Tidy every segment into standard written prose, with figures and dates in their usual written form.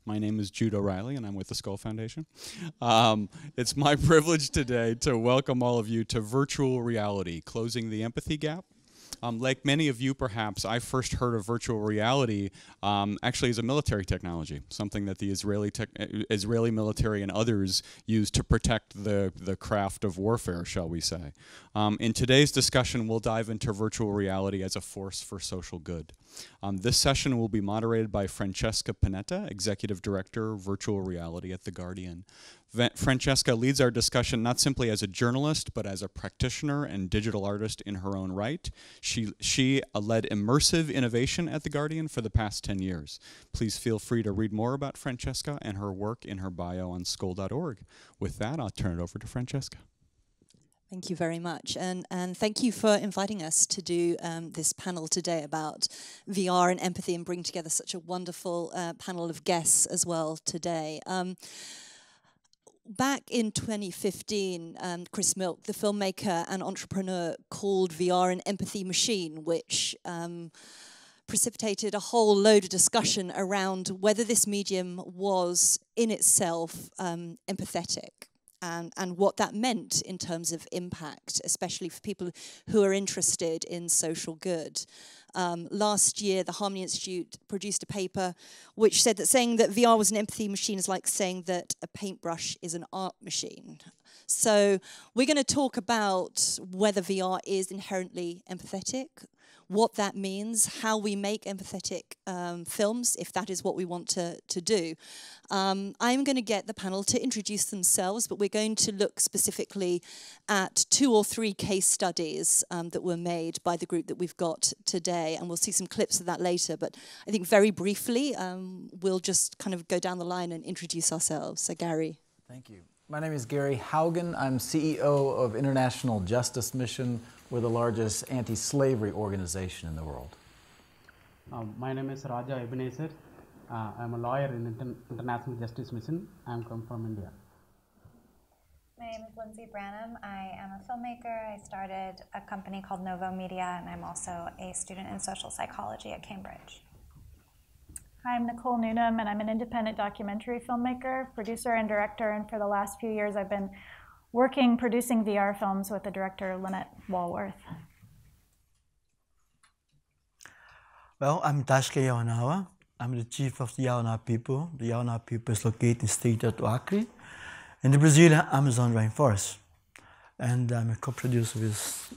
My name is Jude O'Reilly, and I'm with the Skoll Foundation. It's my privilege today to welcome all of you to Virtual Reality, Closing the Empathy Gap. Like many of you, perhaps, I first heard of virtual reality actually as a military technology, something that the Israeli military and others use to protect the craft of warfare, shall we say. In today's discussion, we'll dive into virtual reality as a force for social good. This session will be moderated by Francesca Panetta, Executive Director, Virtual Reality at The Guardian. Francesca leads our discussion not simply as a journalist, but as a practitioner and digital artist in her own right. She led immersive innovation at The Guardian for the past 10 years. Please feel free to read more about Francesca and her work in her bio on Skoll.org. With that, I'll turn it over to Francesca. Thank you very much, and thank you for inviting us to do this panel today about VR and empathy, and bring together such a wonderful panel of guests as well today. Back in 2015, Chris Milk, the filmmaker and entrepreneur, called VR an empathy machine, which precipitated a whole load of discussion around whether this medium was in itself empathetic. And what that meant in terms of impact, especially for people who are interested in social good. Last year, the Harmony Institute produced a paper which said that saying that VR was an empathy machine is like saying that a paintbrush is an art machine. So we're going to talk about whether VR is inherently empathetic, what that means, how we make empathetic films, if that is what we want to do. I'm going to get the panel to introduce themselves, but we're going to look specifically at 2 or 3 case studies that were made by the group that we've got today, and we'll see some clips of that later. But I think very briefly, we'll just kind of go down the line and introduce ourselves. So Gary. Thank you. My name is Gary Haugen. I'm CEO of International Justice Mission. We're the largest anti-slavery organization in the world. My name is Raja Ebenezer. I'm a lawyer in International Justice Mission. I'm come from India. My name is Lindsay Branham. I am a filmmaker. I started a company called Novo Media, and I'm also a student in social psychology at Cambridge. Hi, I'm Nicole Newnham, and I'm an independent documentary filmmaker, producer, and director. And for the last few years, I've been producing VR films with the director, Lynette Walworth. Well, I'm Tashka Yawanawa. I'm the chief of the Yawanawa people. The Yawanawa people is located in the state of Acre in the Brazilian Amazon rainforest. And I'm a co-producer with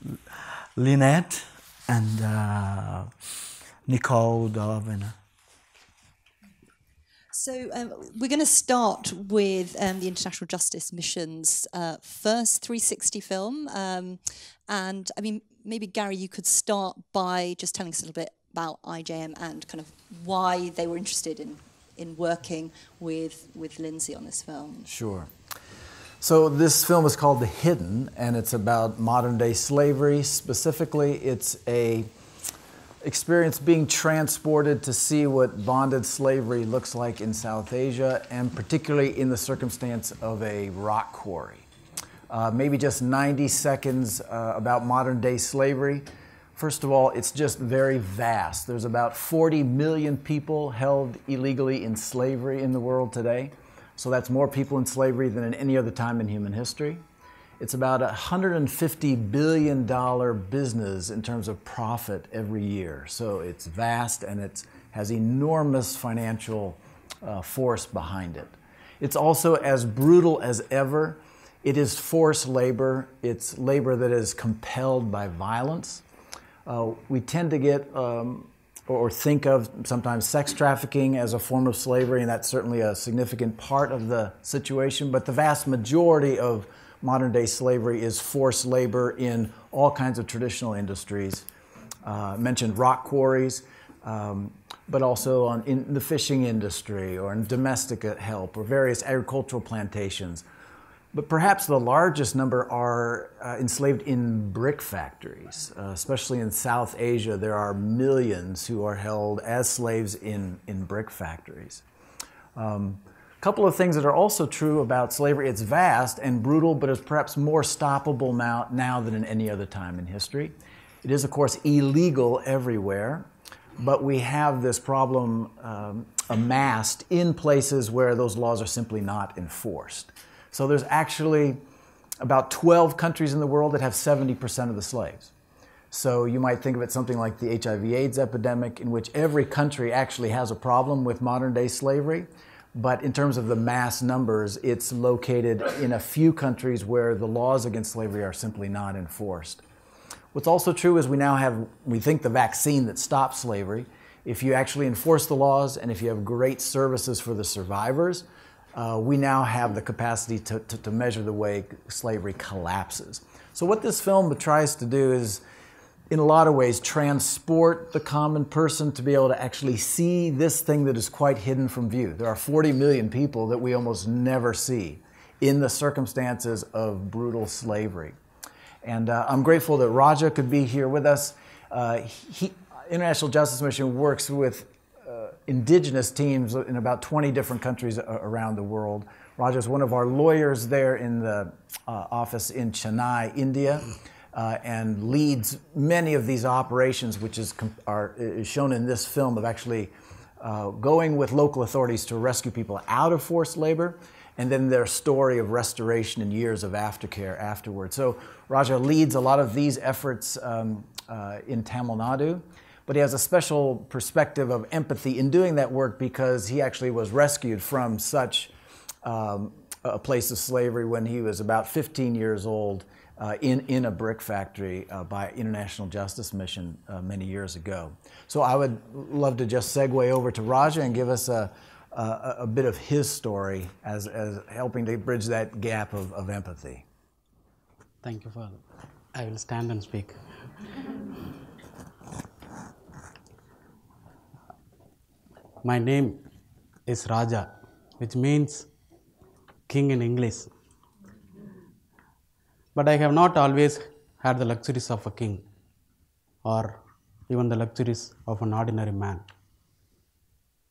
Lynette and Nicole, Dove, and So we're going to start with the International Justice Mission's first 360 film. And I mean, maybe Gary, you could start by just telling us a little bit about IJM and kind of why they were interested in working with Lindsay on this film. Sure. So this film is called The Hidden, and it's about modern day slavery. Specifically, it's a experience being transported to see what bonded slavery looks like in South Asia, and particularly in the circumstance of a rock quarry. Maybe just 90 seconds about modern day slavery. First of all, it's just very vast. There's about 40 million people held illegally in slavery in the world today. So that's more people in slavery than in any other time in human history. It's about a $150 billion business in terms of profit every year. So it's vast, and it has enormous financial force behind it. It's also as brutal as ever. It is forced labor. It's labor that is compelled by violence. We tend to get or think of sometimes sex trafficking as a form of slavery, and that's certainly a significant part of the situation. But the vast majority of modern day slavery is forced labor in all kinds of traditional industries. Mentioned rock quarries, but also in the fishing industry or in domestic help or various agricultural plantations. But perhaps the largest number are enslaved in brick factories. Especially in South Asia, there are millions who are held as slaves in brick factories. Couple of things that are also true about slavery. It's vast and brutal, but it's perhaps more stoppable now than in any other time in history. It is, of course, illegal everywhere, but we have this problem amassed in places where those laws are simply not enforced. So there's actually about 12 countries in the world that have 70% of the slaves. So you might think of it something like the HIV/AIDS epidemic, in which every country actually has a problem with modern-day slavery. But in terms of the mass numbers, it's located in a few countries where the laws against slavery are simply not enforced. What's also true is we now have, we think, the vaccine that stops slavery. If you actually enforce the laws and if you have great services for the survivors, we now have the capacity to measure the way slavery collapses. So what this film tries to do is, in a lot of ways, transport the common person to be able to actually see this thing that is quite hidden from view. There are 40 million people that we almost never see in the circumstances of brutal slavery. And I'm grateful that Raja could be here with us. International Justice Mission works with indigenous teams in about 20 different countries around the world. Raja is one of our lawyers there in the office in Chennai, India. And leads many of these operations, which is shown in this film, of actually going with local authorities to rescue people out of forced labor, and then their story of restoration and years of aftercare afterwards. So Raja leads a lot of these efforts in Tamil Nadu, but he has a special perspective of empathy in doing that work because he actually was rescued from such a place of slavery when he was about 15 years old. In a brick factory by International Justice Mission many years ago. So I would love to just segue over to Raja and give us a bit of his story as helping to bridge that gap of empathy. Thank you, Father. I will stand and speak. My name is Raja, which means king in English. But I have not always had the luxuries of a king or even the luxuries of an ordinary man.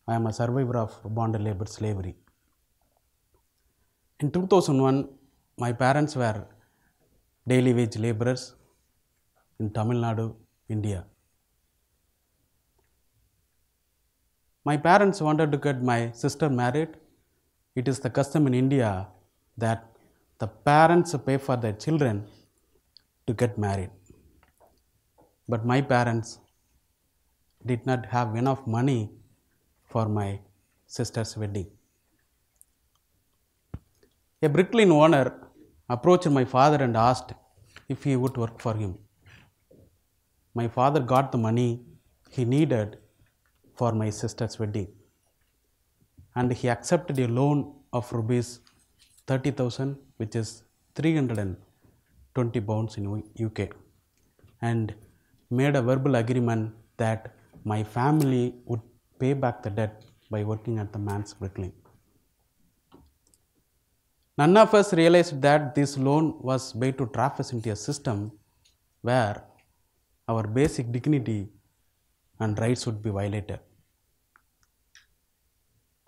I am a survivor of bonded labor slavery. In 2001, my parents were daily wage laborers in Tamil Nadu, India. My parents wanted to get my sister married. It is the custom in India that the parents pay for their children to get married. But my parents did not have enough money for my sister's wedding. A bricklane owner approached my father and asked if he would work for him. My father got the money he needed for my sister's wedding, and he accepted a loan of rupees 30,000, which is 320 pounds in UK, and made a verbal agreement that my family would pay back the debt by working at the man's bricklane. None of us realized that this loan was made to trap us into a system where our basic dignity and rights would be violated.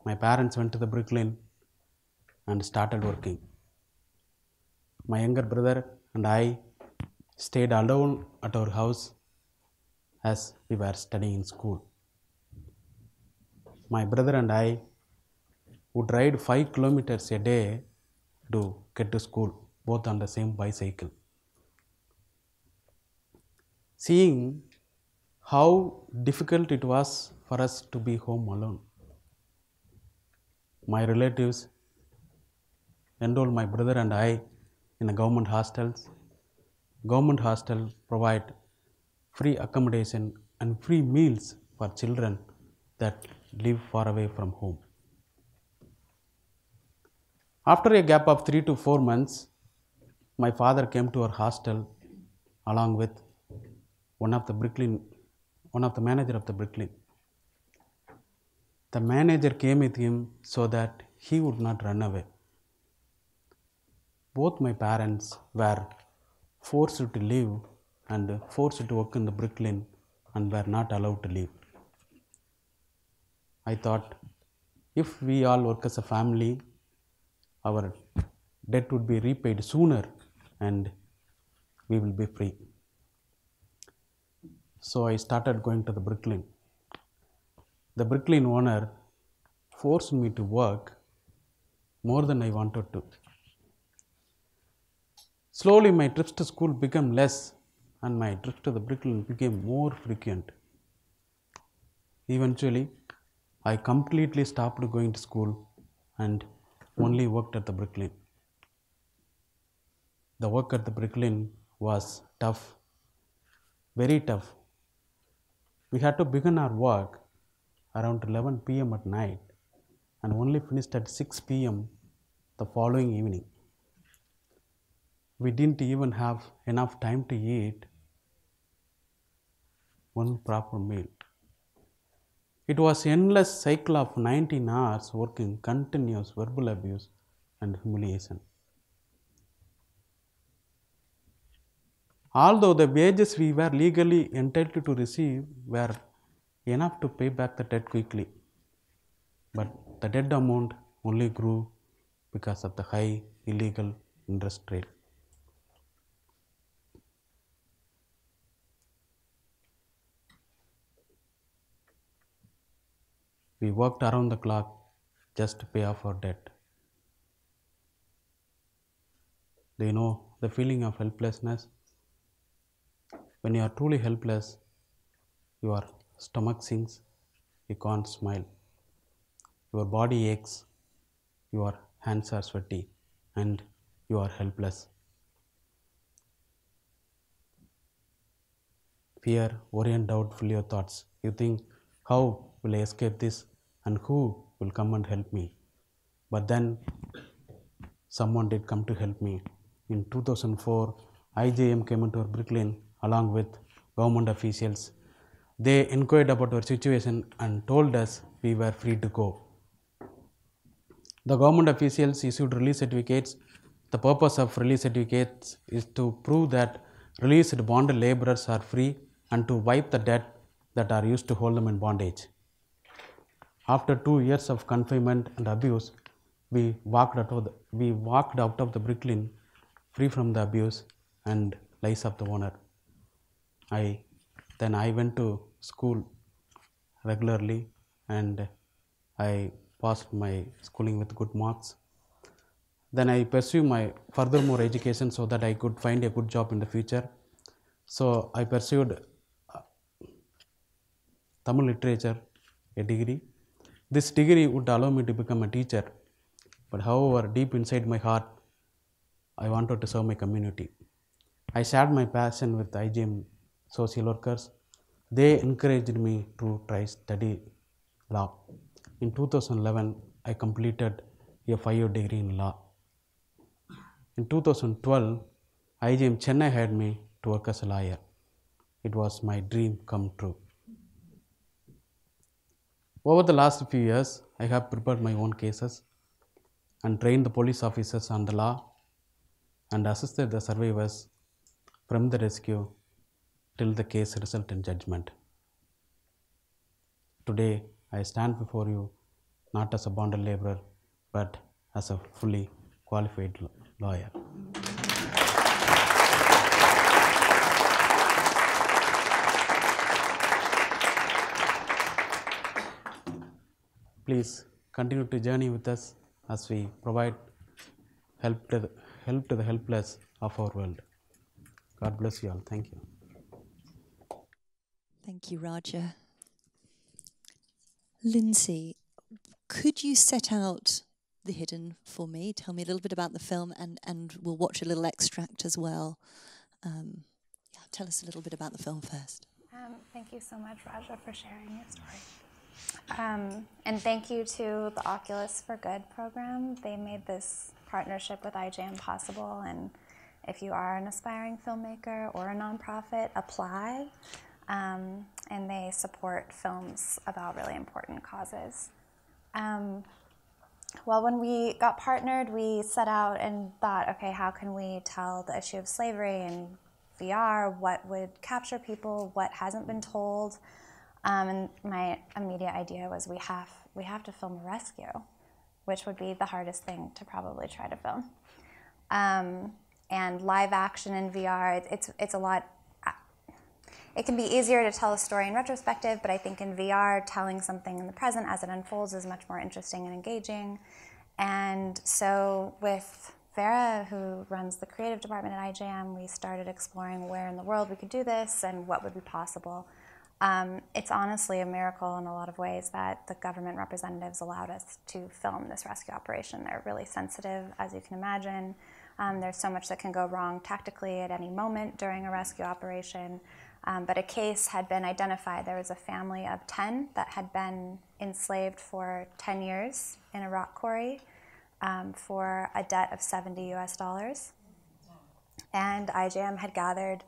My parents went to the bricklane and started working. My younger brother and I stayed alone at our house as we were studying in school. My brother and I would ride 5 kilometers a day to get to school, both on the same bicycle. Seeing how difficult it was for us to be home alone, my relatives enrolled my brother and I in a government hostels. Government hostels provide free accommodation and free meals for children that live far away from home. After a gap of 3 to 4 months, my father came to our hostel along with one of the manager of the bricklane. The manager came with him so that he would not run away. Both my parents were forced to live and forced to work in the bricklane and were not allowed to leave. I thought, if we all work as a family, our debt would be repaid sooner and we will be free. So I started going to the bricklane. The bricklane owner forced me to work more than I wanted to. Slowly my trips to school became less and my trips to the bricklane became more frequent. Eventually, I completely stopped going to school and only worked at the bricklane. The work at the bricklane was tough, very tough. We had to begin our work around 11 p.m. at night and only finished at 6 p.m. the following evening. We didn't even have enough time to eat one proper meal. It was an endless cycle of 19 hours working, continuous verbal abuse and humiliation. Although the wages we were legally entitled to receive were enough to pay back the debt quickly, but the debt amount only grew because of the high illegal interest rate. We worked around the clock just to pay off our debt. Do you know the feeling of helplessness? When you are truly helpless, your stomach sinks, you can't smile. Your body aches, your hands are sweaty, and you are helpless. Fear, worry and doubt fill your thoughts. You think, how will I escape this and who will come and help me? But then someone did come to help me. In 2004, IJM came into our bricklane along with government officials. They inquired about our situation and told us we were free to go. The government officials issued release certificates. The purpose of release certificates is to prove that released bonded laborers are free and to wipe the debt that are used to hold them in bondage. After 2 years of confinement and abuse, we walked out of the bricklane free from the abuse and lies of the owner. Then I went to school regularly and I passed my schooling with good marks. Then I pursued my furthermore education so that I could find a good job in the future. So I pursued Tamil literature, a degree. This degree would allow me to become a teacher, but however, deep inside my heart, I wanted to serve my community. I shared my passion with IGM social workers. They encouraged me to try study law. In 2011, I completed a 5-year degree in law. In 2012, IGM Chennai hired me to work as a lawyer. It was my dream come true. Over the last few years, I have prepared my own cases and trained the police officers on the law and assisted the survivors from the rescue till the case resulted in judgment. Today, I stand before you not as a bonded laborer, but as a fully qualified lawyer. Please continue to journey with us as we provide help to the helpless of our world. God bless you all. Thank you. Thank you, Raja. Lindsay, could you set out The Hidden for me? Tell me a little bit about the film and we'll watch a little extract as well. Tell us a little bit about the film first. Thank you so much, Raja, for sharing your story. And thank you to the Oculus for Good program. They made this partnership with IJM possible, and if you are an aspiring filmmaker or a nonprofit, apply. And they support films about really important causes. Well, when we got partnered, we set out and thought, okay, how can we tell the issue of slavery in VR? What would capture people? What hasn't been told? And my immediate idea was we have to film a rescue, which would be the hardest thing to probably try to film. And live action in VR, it's a lot. it can be easier to tell a story in retrospective, but I think in VR, telling something in the present as it unfolds is much more interesting and engaging. And so with Vera, who runs the creative department at IJM, we started exploring where in the world we could do this and what would be possible. It's honestly a miracle in a lot of ways that the government representatives allowed us to film this rescue operation. They're really sensitive, as you can imagine. There's so much that can go wrong tactically at any moment during a rescue operation. But a case had been identified. There was a family of 10 that had been enslaved for 10 years in a rock quarry for a debt of $70 US. And IJM had gathered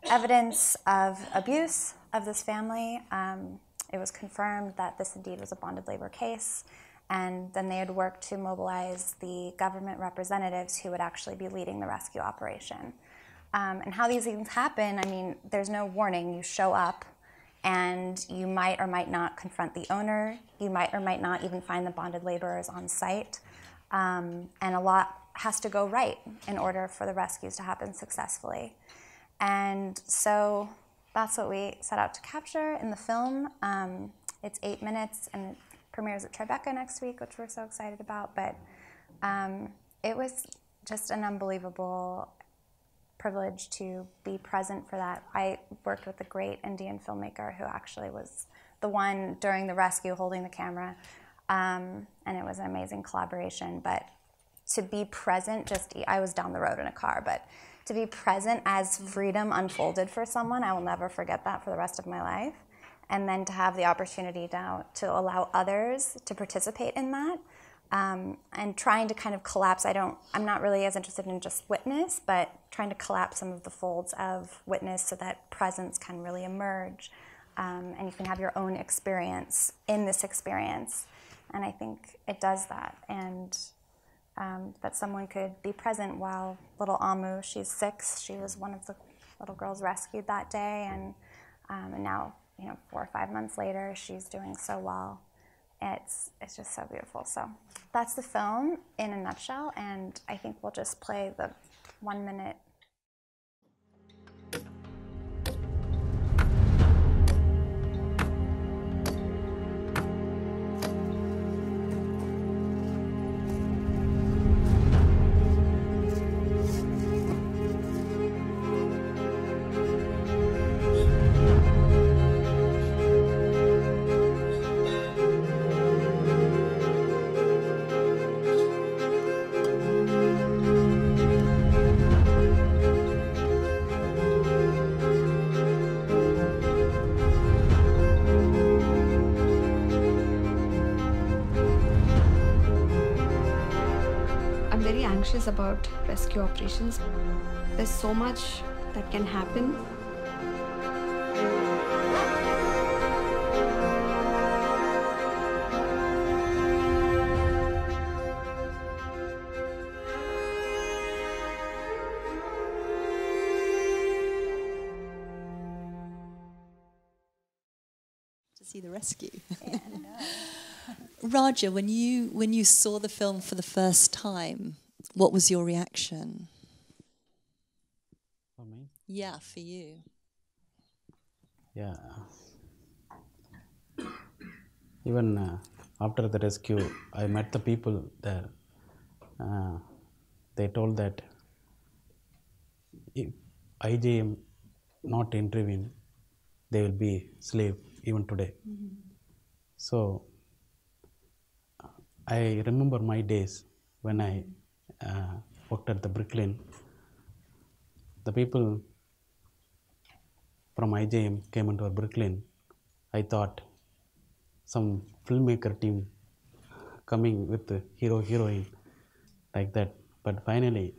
evidence of abuse of this family. It was confirmed that this indeed was a bonded labor case, and then they had worked to mobilize the government representatives who would actually be leading the rescue operation. And how these things happen, I mean, there's no warning. You show up, and you might or might not confront the owner. You might or might not even find the bonded laborers on site. And a lot has to go right in order for the rescues to happen successfully. And so that's what we set out to capture in the film. It's 8 minutes, and it premieres at Tribeca next week, which we're so excited about. But it was just an unbelievable privilege to be present for that. I worked with a great Indian filmmaker who actually was the one during the rescue holding the camera, and it was an amazing collaboration. But to be present, I was down the road in a car, but to be present as freedom unfolded for someone, I will never forget that for the rest of my life. And then to have the opportunity now to allow others to participate in that, and trying to kind of collapse, I'm not really as interested in just witness, but trying to collapse some of the folds of witness so that presence can really emerge, and you can have your own experience in this experience. And I think it does that. And that someone could be present while little Amu, she's 6, she was one of the little girls rescued that day, and now, 4 or 5 months later, she's doing so well. It's just so beautiful. So that's the film in a nutshell, and I think we'll just play the 1 minute. About rescue operations. There's so much that can happen. To see the rescue. Yeah, Raja, when you saw the film for the first time, what was your reaction? For me? Yeah, for you. Yeah. Even after the rescue, I met the people there. They told that if IJM not intervene, they will be slave even today. Mm-hmm. So I remember my days when I worked at the Brooklyn. The people from IJM came into Brooklyn. I thought some filmmaker team coming with the hero-heroine like that. But finally,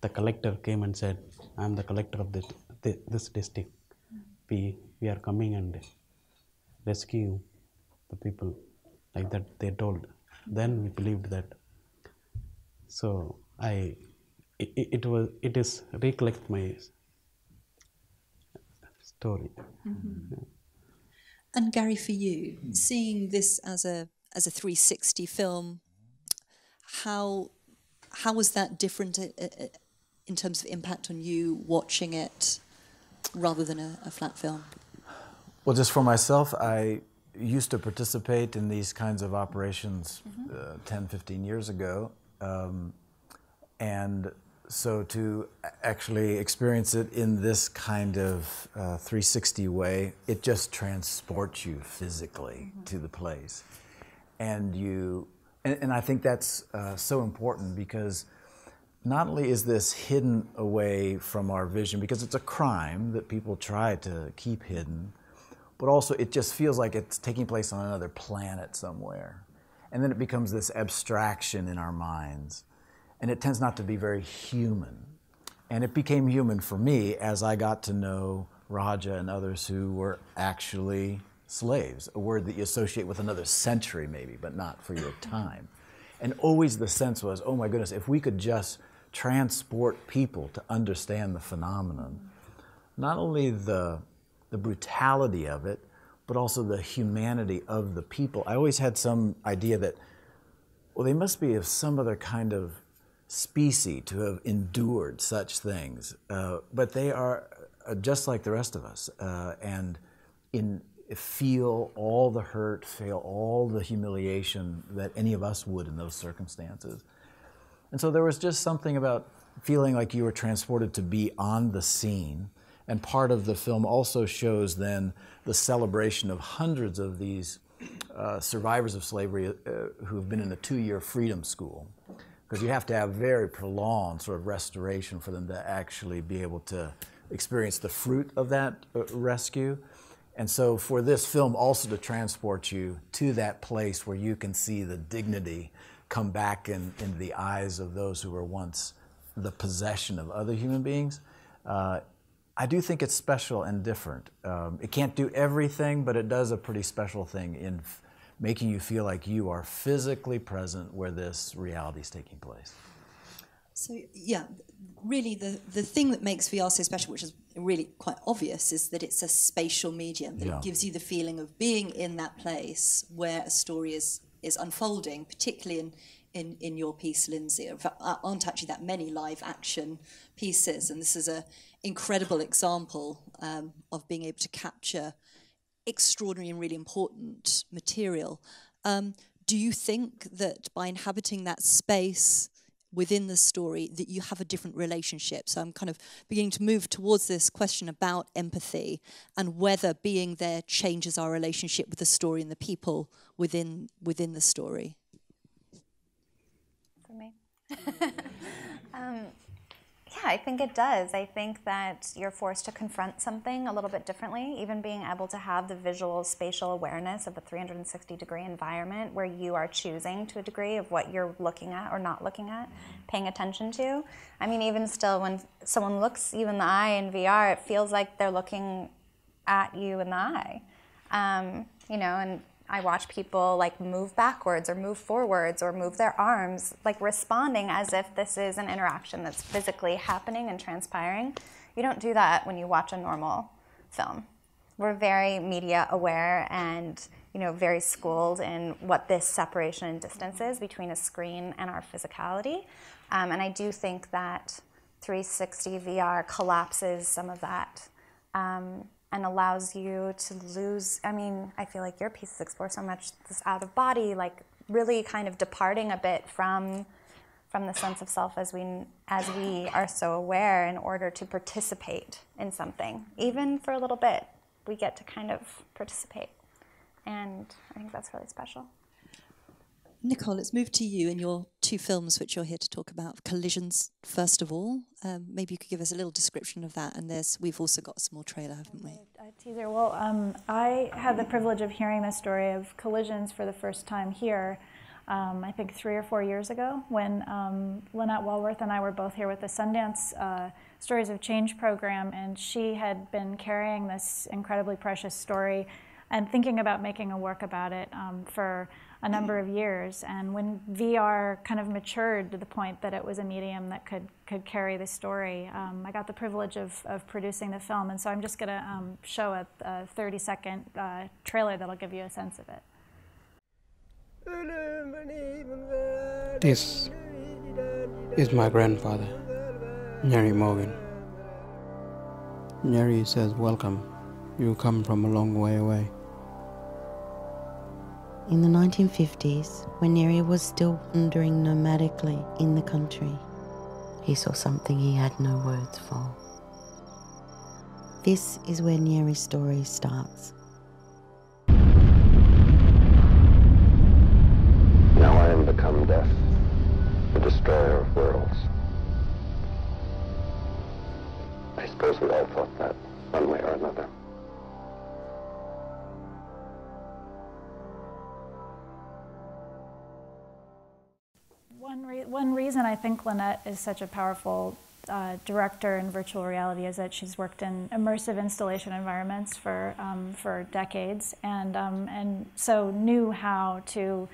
the collector came and said, "I'm the collector of this district. We are coming and rescue the people." Like that they told. Then we believed that. So it is recollect my story. Mm-hmm. Yeah. And Gary, for you, seeing this as a 360 film, how was that different in terms of impact on you watching it? rather than a flat film? Well, just for myself, I used to participate in these kinds of operations 10, 15 years ago. And so to actually experience it in this kind of 360 way, it just transports you physically to the place. And I think that's so important, because not only is this hidden away from our vision, because it's a crime that people try to keep hidden, but also it just feels like it's taking place on another planet somewhere. And then it becomes this abstraction in our minds. And it tends not to be very human. And it became human for me as I got to know Raja and others who were actually slaves, a word that you associate with another century maybe, but not for your time. And always the sense was, oh my goodness, if we could just transport people to understand the phenomenon, not only the brutality of it, but also the humanity of the people. I always had some idea that, well, they must be of some other kind of species to have endured such things, but they are just like the rest of us, and feel all the hurt, feel all the humiliation that any of us would in those circumstances. And so there was just something about feeling like you were transported to be on the scene. And part of the film also shows then the celebration of hundreds of these survivors of slavery who have been in a 2-year freedom school. Because you have to have very prolonged sort of restoration for them to actually be able to experience the fruit of that rescue. And so for this film also to transport you to that place where you can see the dignity come back into the eyes of those who were once the possession of other human beings, I do think it's special and different. It can't do everything, but it does a pretty special thing in making you feel like you are physically present where this reality is taking place. So yeah, really the thing that makes VR so special, which is really quite obvious, is that it's a spatial medium, that it gives you the feeling of being in that place where a story is unfolding, particularly in your piece, Lindsay. There aren't actually that many live action pieces, and this is an incredible example of being able to capture extraordinary and really important material. Do you think that by inhabiting that space within the story that you have a different relationship? So I'm kind of beginning to move towards this question about empathy and whether being there changes our relationship with the story and the people within the story. For me? Yeah, I think it does. I think that you're forced to confront something a little bit differently, even being able to have the visual spatial awareness of a 360-degree environment where you are choosing to a degree of what you're looking at or not looking at, paying attention to. I mean, even still, when someone looks you in the eye in VR, it feels like they're looking at you in the eye. You know, and I watch people like move backwards or move forwards or move their arms, like responding as if this is an interaction that's physically happening and transpiring. You don't do that when you watch a normal film. We're very media aware and, you know, very schooled in what this separation and distance is between a screen and our physicality. And I do think that 360 VR collapses some of that. And allows you to lose, I mean, I feel like your pieces explore so much this out of body, like really kind of departing a bit from the sense of self as we are so aware in order to participate in something. Even for a little bit, we get to kind of participate. And I think that's really special. Nicole, let's move to you and your 2 films which you're here to talk about. Collisions, first of all. Maybe you could give us a little description of that, and we've also got a small trailer, haven't we? A teaser. Well, I had the privilege of hearing the story of Collisions for the first time here, I think 3 or 4 years ago, when Lynette Walworth and I were both here with the Sundance Stories of Change program, and she had been carrying this incredibly precious story and thinking about making a work about it for a number of years. And when VR kind of matured to the point that it was a medium that could carry the story, I got the privilege of producing the film. And so I'm just going to show a 30-second trailer that'll give you a sense of it. This is my grandfather, Nyari Morgan. Neri says, "Welcome. You come from a long way away." In the 1950s, when Neri was still wandering nomadically in the country, he saw something he had no words for. This is where Neri's story starts. Now I am become death, the destroyer of worlds. I suppose we all thought that, one way or another. One reason I think Lynette is such a powerful director in virtual reality is that she's worked in immersive installation environments for decades, and so knew how to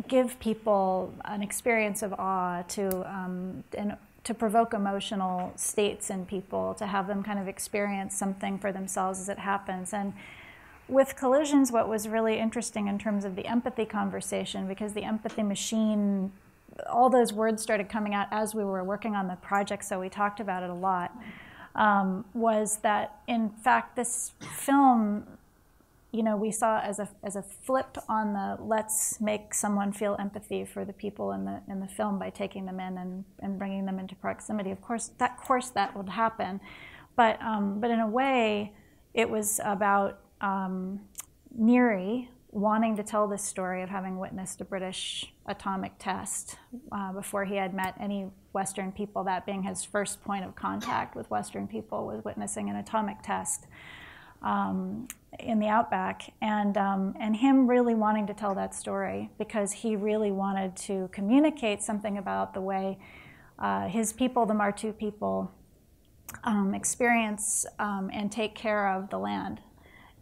give people an experience of awe, to provoke emotional states in people, to have them kind of experience something for themselves as it happens. And with Collisions, what was really interesting in terms of the empathy conversation, because the empathy machine, all those words started coming out as we were working on the project, so we talked about it a lot, was that in fact this film, you know, we saw as a flip on the let's make someone feel empathy for the people in the film by taking them in and bringing them into proximity. Of course that would happen, but in a way, it was about Neri wanting to tell this story of having witnessed a British atomic test before he had met any Western people. That being his first point of contact with Western people was witnessing an atomic test in the outback, and him really wanting to tell that story because he really wanted to communicate something about the way his people, the Martu people, experience and take care of the land.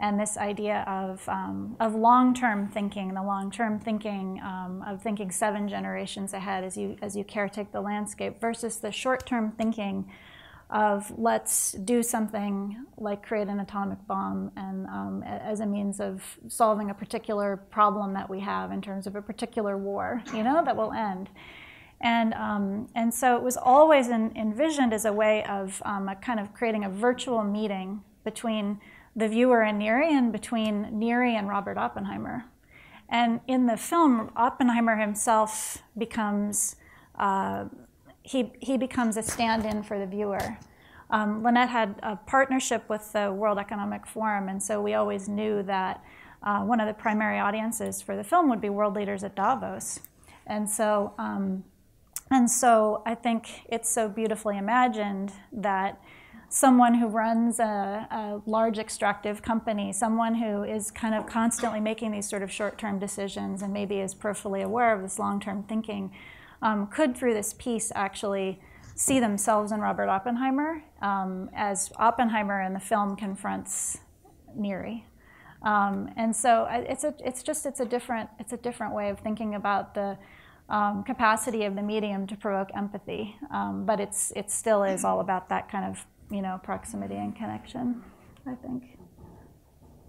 And this idea of long-term thinking, the long-term thinking of thinking 7 generations ahead as you caretake the landscape, versus the short-term thinking of let's do something like create an atomic bomb and as a means of solving a particular problem that we have in terms of a particular war, you know, that will end. And so it was always envisioned as a way of a kind of creating a virtual meeting between the viewer and Neri, and between Neri and Robert Oppenheimer. And in the film, Oppenheimer himself becomes, he becomes a stand-in for the viewer. Lynette had a partnership with the World Economic Forum, and so we always knew that one of the primary audiences for the film would be world leaders at Davos. And so I think it's so beautifully imagined that someone who runs a large extractive company, someone who is kind of constantly making these sort of short-term decisions and maybe is peripherally aware of this long-term thinking, could through this piece actually see themselves in Robert Oppenheimer as Oppenheimer in the film confronts Neri. And so it's a different way of thinking about the capacity of the medium to provoke empathy, but it still is all about that kind of, you know, proximity and connection, I think.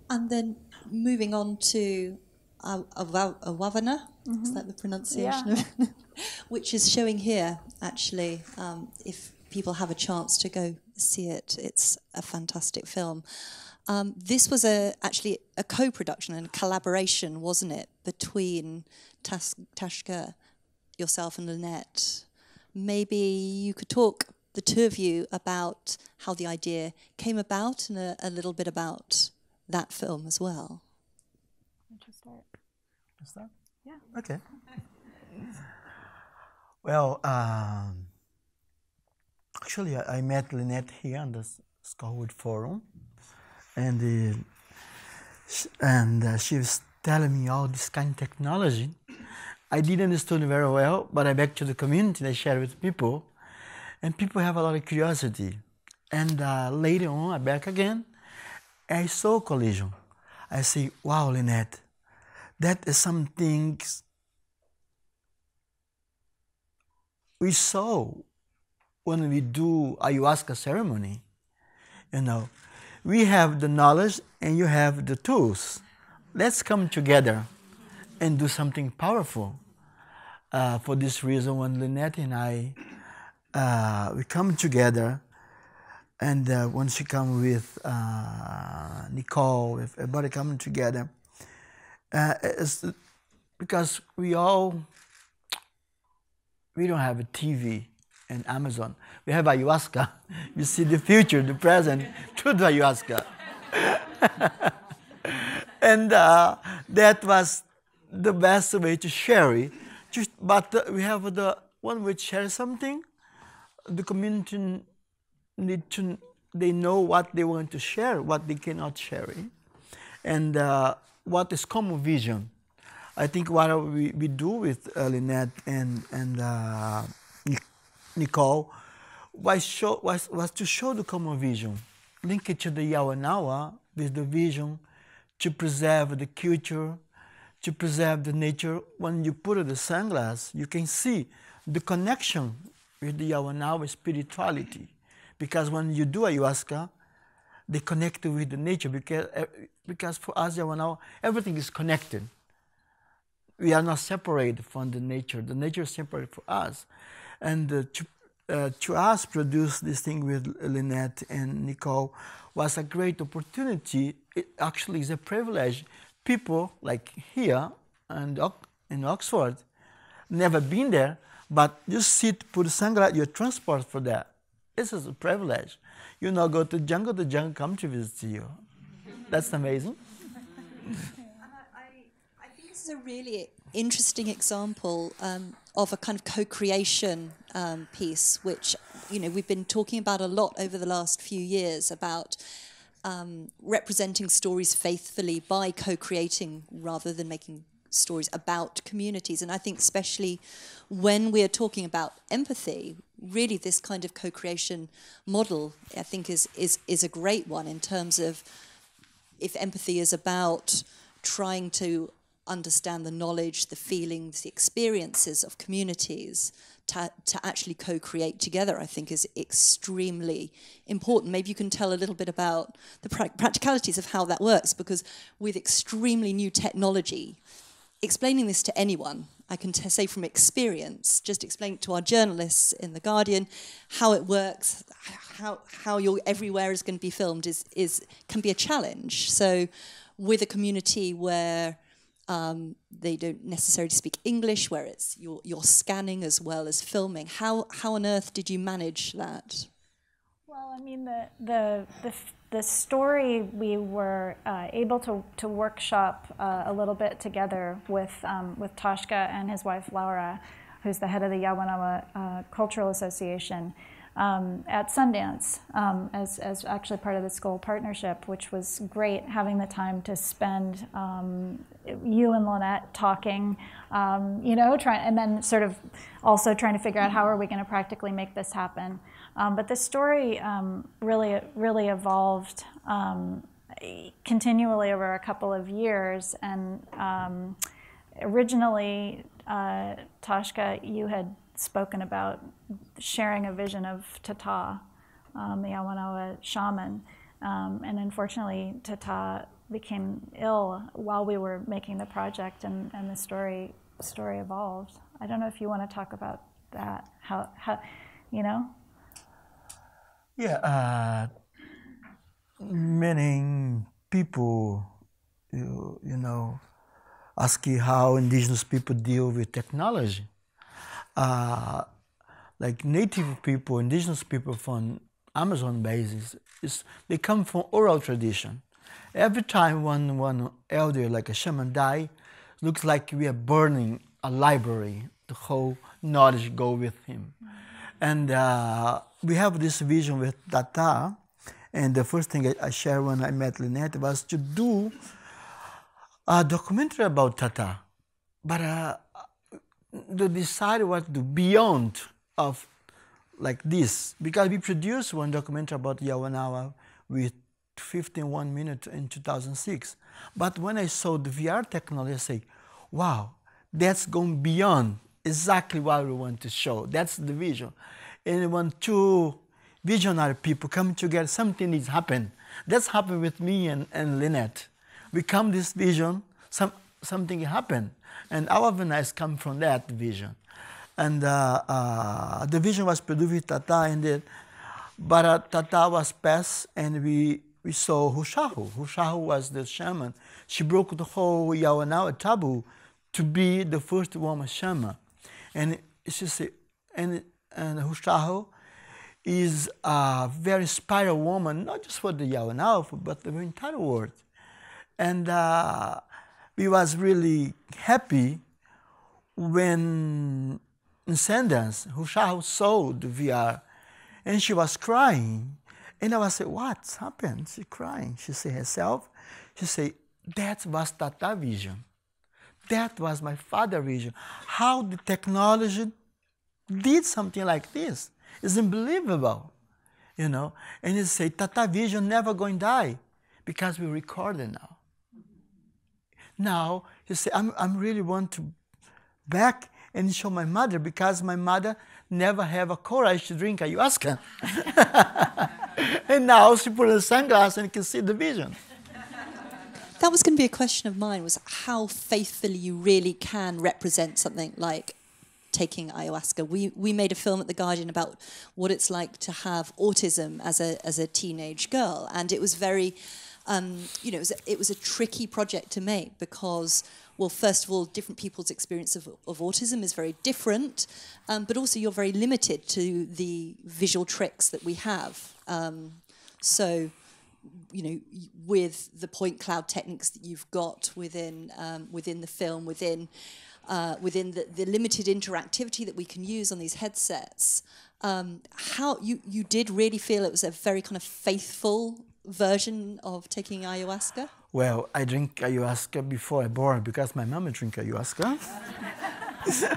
And then moving on to Yawanawa, is that the pronunciation of it? Which is showing here, actually. If people have a chance to go see it, it's a fantastic film. This was actually a co-production and a collaboration, wasn't it, between Tashka, yourself and Lynette. Maybe you could talk, the two of you, about how the idea came about and a little bit about that film as well. Start? Yeah. Okay. Well, actually, I met Lynette here on the SkollWF forum, and she was telling me all this kind of technology. I didn't understand very well, but I back to the community, I share with people, and people have a lot of curiosity. And later on, I back again, I saw Collision. I say, wow, Lynette, that is something we saw when we do Ayahuasca ceremony. You know, we have the knowledge and you have the tools. Let's come together and do something powerful. For this reason, when Lynette and I, we come together, And when she come with Nicole, with everybody coming together, it's because we don't have a TV and Amazon. We have Ayahuasca. You see the future, the present, through the Ayahuasca. And that was the best way to share it. But we have the one which share something. The community need to, they know what they want to share, what they cannot share. And what is common vision. I think what we do with Lynette and Nicole was to show the common vision, link it to the Yawanawa with the vision to preserve the culture, to preserve the nature. When you put on the sunglasses, you can see the connection with the Yawanawa spirituality. Because when you do Ayahuasca, they connect with the nature, because for us Yawanawa, everything is connected. We are not separated from the nature is separate for us. And to us produce this thing with Lynette and Nicole was a great opportunity. It actually is a privilege. People like here and in Oxford, never been there, but you sit, put sunglasses, you're transported for that. This is a privilege. You know, go to the jungle come to visit you. That's amazing. I think this is a really interesting example of a kind of co-creation piece, which we've been talking about a lot over the last few years, about representing stories faithfully by co-creating rather than making stories about communities. And I think especially when we are talking about empathy, really this kind of co-creation model, I think, is a great one, in terms of, if empathy is about trying to understand the knowledge, the feelings, the experiences of communities, to actually co-create together, I think is extremely important. Maybe you can tell a little bit about the practicalities of how that works, because with extremely new technology, explaining this to anyone, I can say from experience, just explain it to our journalists in The Guardian, how it works, how your everywhere is going to be filmed can be a challenge. So with a community where they don't necessarily speak English, where it's you're scanning as well as filming, how on earth did you manage that? Well, I mean, the story we were able to workshop a little bit together with Tashka and his wife Laura, who's the head of the Yawanawa Cultural Association, at Sundance, as actually part of the Skoll partnership, which was great, having the time to spend you and Lynette talking, and then sort of also trying to figure out how are we going to practically make this happen. But the story really evolved continually over a couple of years, and originally, Tashka, you had spoken about sharing a vision of Tata, the Yawanawa shaman, and unfortunately Tata became ill while we were making the project, and the story evolved. I don't know if you want to talk about that, how Yeah, many people, ask you how indigenous people deal with technology. Like native people, indigenous people from Amazon bases, they come from oral tradition. Every time one elder, like a shaman, die, looks like we are burning a library. The whole knowledge go with him. And we have this vision with Tata, and the first thing I shared when I met Lynette was to do a documentary about Tata, but to decide what to do beyond of like this, because we produced one documentary about Yawanawa with 1 minute in 2006. But when I saw the VR technology, I say, wow, that's going beyond exactly what we want to show. That's the vision. And when two visionary people come together, something needs to happen. That's happened with me and Lynette. We come this vision, something happened. And our Venice come from that vision. And the vision was produced with Tata, and But Tata was passed, and we saw Hushahu. Hushahu was the shaman. She broke the whole Yawanawa taboo to be the first woman shaman. And she said, and Hushahu is a very inspired woman, not just for the Yawanawa, but the entire world. And we was really happy when in Sundance, Hushahu saw the VR, and she was crying. And I was like, what's happened? She's crying. She said herself, she said, that was Tata vision. That was my father vision. How the technology did something like this. It's unbelievable, you know. And you say, Tata vision never going to die because we record it now. Now, you say, I'm really want to back and show my mother because my mother never have a courage to drink ayahuasca. And now she put on sunglasses and can see the vision. That was going to be a question of mine, was how faithfully you really can represent something like taking ayahuasca. We made a film at The Guardian about what it's like to have autism as a teenage girl, and it was very, you know, it was a tricky project to make because, well, first of all, different people's experience of autism is very different, but also you're very limited to the visual tricks that we have. So, you know, with the point cloud techniques that you've got within the film, within the limited interactivity that we can use on these headsets, how you did really feel it was a very kind of faithful version of taking ayahuasca? Well, I drink ayahuasca before I born because my mama drink ayahuasca.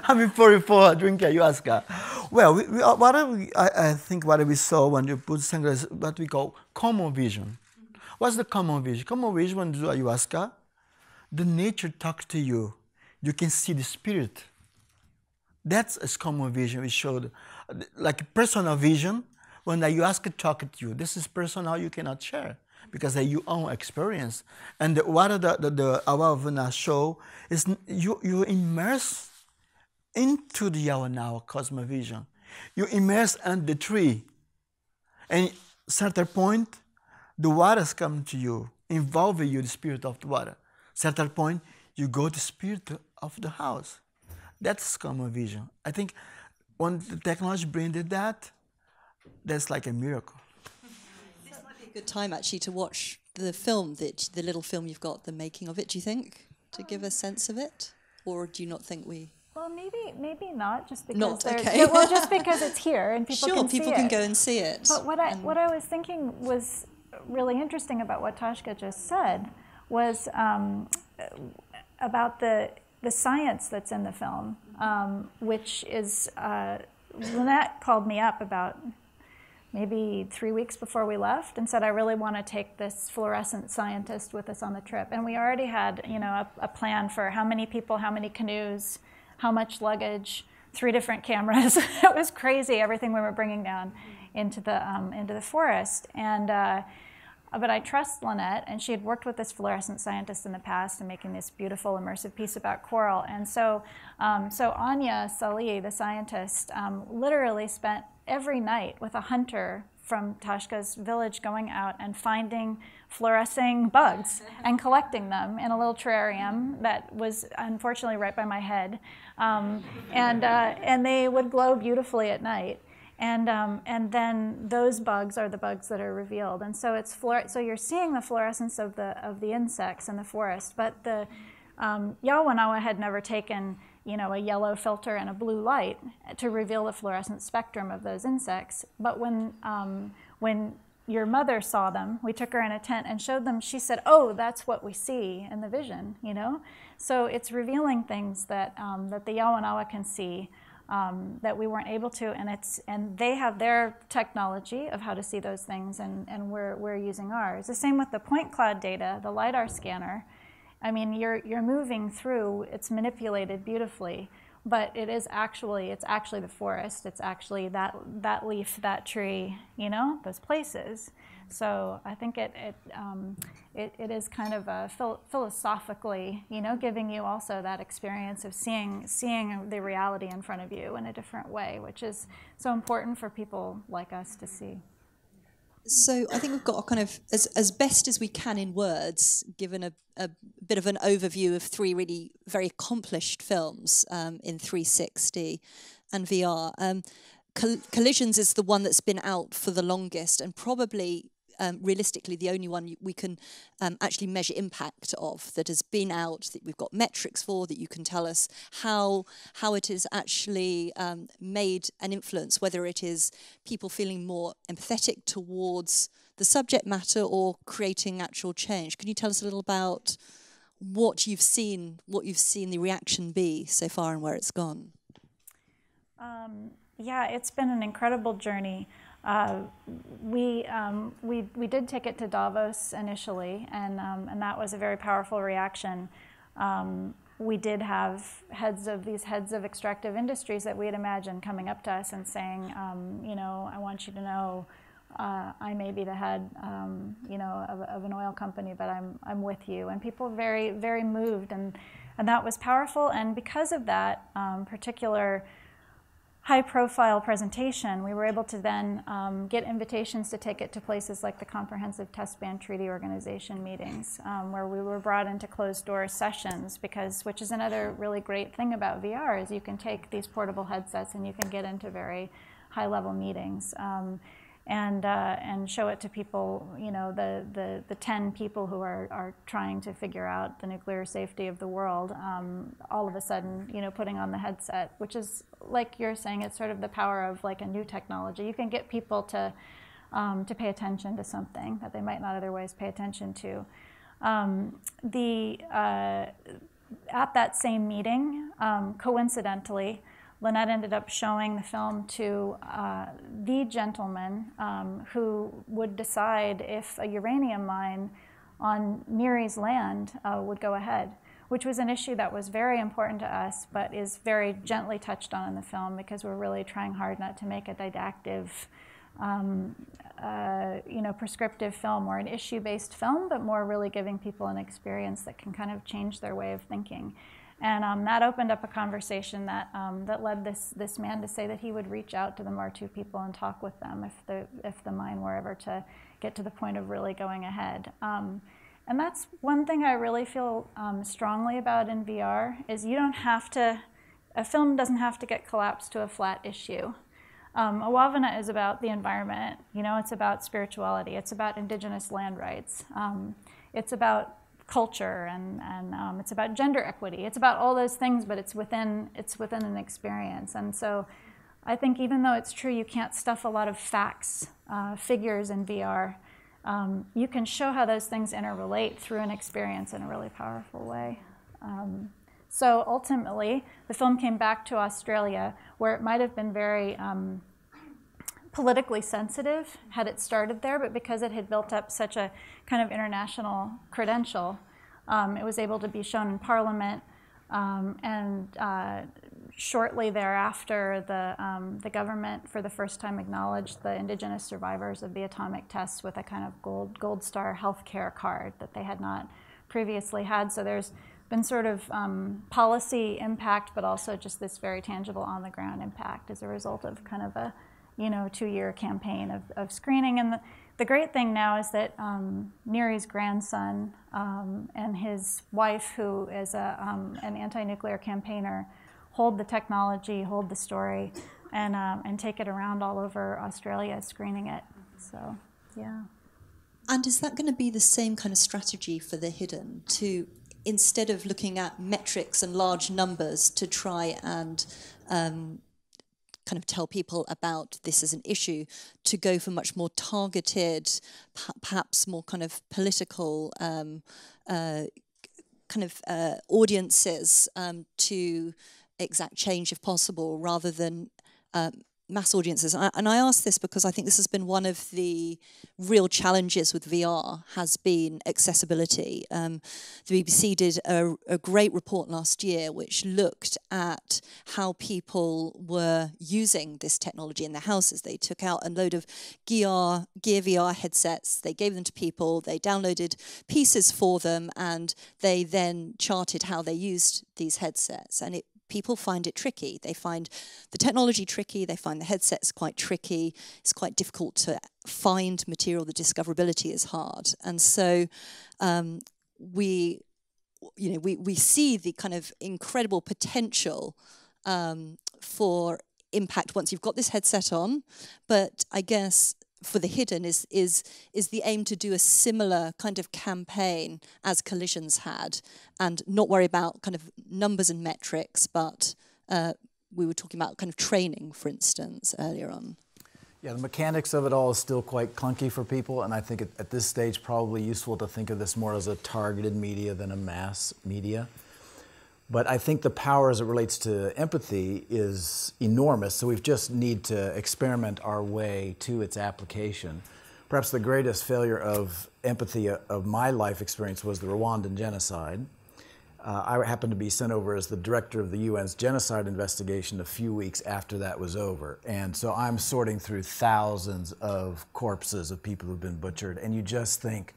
I'm 44, I drink ayahuasca. Well, I think what we saw when you put sunglasses, what we call common vision. What's the common vision? Common vision when you do ayahuasca, the nature talks to you. You can see the spirit. That's a common vision we showed. Like personal vision, when ayahuasca talks to you, this is personal, you cannot share because it's your own experience. And what the Awavana show is you immerse into the Yawanawa cosmovision. You immerse under the tree. And certain point, the waters come to you, involve you, the spirit of the water. Certain point, you go to the spirit of the house. That's common vision. I think when the technology brings that, that's like a miracle. This might be a good time actually to watch the film, the little film you've got, the making of it, do you think? To give a sense of it? Or do you not think we... Well, maybe not, just because not, okay. well, just because it's here and people sure, can see it. Sure, people can go and see it. But what I was thinking was really interesting about what Tashka just said was about the science that's in the film, which is Lynette called me up about maybe 3 weeks before we left and said, I really want to take this fluorescent scientist with us on the trip. And we already had, you know, a plan for how many people, how many canoes, how much luggage, 3 different cameras. It was crazy, everything we were bringing down into the forest. And but I trust Lynette, and she had worked with this fluorescent scientist in the past and making this beautiful immersive piece about coral. And so Anya Salih, the scientist, literally spent every night with a hunter from Tashka's village going out and finding fluorescing bugs and collecting them in a little terrarium that was unfortunately right by my head. And they would glow beautifully at night. And then those bugs are the bugs that are revealed. And so so you're seeing the fluorescence of the insects in the forest, but the Yawanawa had never taken, you know, a yellow filter and a blue light to reveal the fluorescent spectrum of those insects. But when your mother saw them, we took her in a tent and showed them, she said, oh, that's what we see in the vision, you know? So it's revealing things that the Yawanawa can see that we weren't able to, and they have their technology of how to see those things, and we're using ours. The same with the point cloud data, the LiDAR scanner. I mean, you're moving through, it's manipulated beautifully, but it's actually the forest. It's actually that leaf, that tree, you know, those places. So I think it is kind of philosophically, you know, giving you also that experience of seeing the reality in front of you in a different way, which is so important for people like us to see. So I think we've got a kind of, as best as we can in words, given a bit of an overview of three really very accomplished films in 360 and VR. Collisions is the one that's been out for the longest, and probably realistically the only one we can actually measure impact of, that has been out, that we've got metrics for, that you can tell us how it has actually made an influence, whether it is people feeling more empathetic towards the subject matter or creating actual change. Can you tell us a little about what you've seen the reaction be so far and where it's gone? Yeah, it's been an incredible journey. We did take it to Davos initially, and that was a very powerful reaction. We did have heads of extractive industries that we had imagined coming up to us and saying, you know, I want you to know I may be the head, you know, of an oil company, but I'm with you. And people very, very moved, and that was powerful. And because of that particular high-profile presentation, we were able to then get invitations to take it to places like the Comprehensive Test Ban Treaty Organization meetings, where we were brought into closed-door sessions, which is another really great thing about VR, is you can take these portable headsets and you can get into very high-level meetings and show it to people, you know, the 10 people who are trying to figure out the nuclear safety of the world, all of a sudden, you know, putting on the headset, which is, like you're saying, it's sort of the power of like a new technology. You can get people to pay attention to something that they might not otherwise pay attention to. At that same meeting, coincidentally, Lynette ended up showing the film to the gentleman who would decide if a uranium mine on Neri's land would go ahead, which was an issue that was very important to us, but is very gently touched on in the film, because we're really trying hard not to make a didactic, you know, prescriptive film or an issue-based film, but more really giving people an experience that can kind of change their way of thinking. And that opened up a conversation that led this man to say that he would reach out to the Martu people and talk with them if the mine were ever to get to the point of really going ahead. And that's one thing I really feel strongly about in VR, is you don't have to, a film doesn't have to get collapsed to a flat issue. Yawanawa is about the environment, you know, it's about spirituality, it's about indigenous land rights, it's about culture, and it's about gender equity. It's about all those things, but it's within an experience. And so I think even though it's true you can't stuff a lot of facts, figures in VR, you can show how those things interrelate through an experience in a really powerful way. So ultimately, the film came back to Australia, where it might have been very politically sensitive had it started there, but because it had built up such a kind of international credential, it was able to be shown in Parliament, and shortly thereafter, the government for the first time acknowledged the indigenous survivors of the atomic tests with a kind of gold star healthcare card that they had not previously had. So there's been sort of policy impact, but also just this very tangible on-the-ground impact as a result of kind of a 2-year campaign of screening. And the great thing now is that Neri's grandson and his wife, who is an anti-nuclear campaigner, hold the technology, hold the story, and take it around all over Australia, screening it. So, yeah. And is that going to be the same kind of strategy for the hidden, to, instead of looking at metrics and large numbers, to try and kind of tell people about this as an issue, to go for much more targeted, perhaps more kind of political audiences to exact change if possible, rather than mass audiences? And I ask this because I think this has been one of the real challenges with VR, has been accessibility. The BBC did a great report last year which looked at how people were using this technology in their houses. They took out a load of Gear VR headsets, they gave them to people, they downloaded pieces for them, and they then charted how they used these headsets. And it people find it tricky. They find the technology tricky, they find the headsets quite tricky, it's quite difficult to find material, the discoverability is hard. And so we see the kind of incredible potential for impact once you've got this headset on, but I guess for the hidden is the aim to do a similar kind of campaign as Collisions had, and not worry about kind of numbers and metrics, but we were talking about kind of training, for instance, earlier on. Yeah, the mechanics of it all is still quite clunky for people, and I think at this stage probably useful to think of this more as a targeted media than a mass media. But I think the power as it relates to empathy is enormous, so we just need to experiment our way to its application. Perhaps the greatest failure of empathy of my life experience was the Rwandan Genocide. I happened to be sent over as the director of the UN's genocide investigation a few weeks after that was over. And so I'm sorting through thousands of corpses of people who've been butchered, and you just think,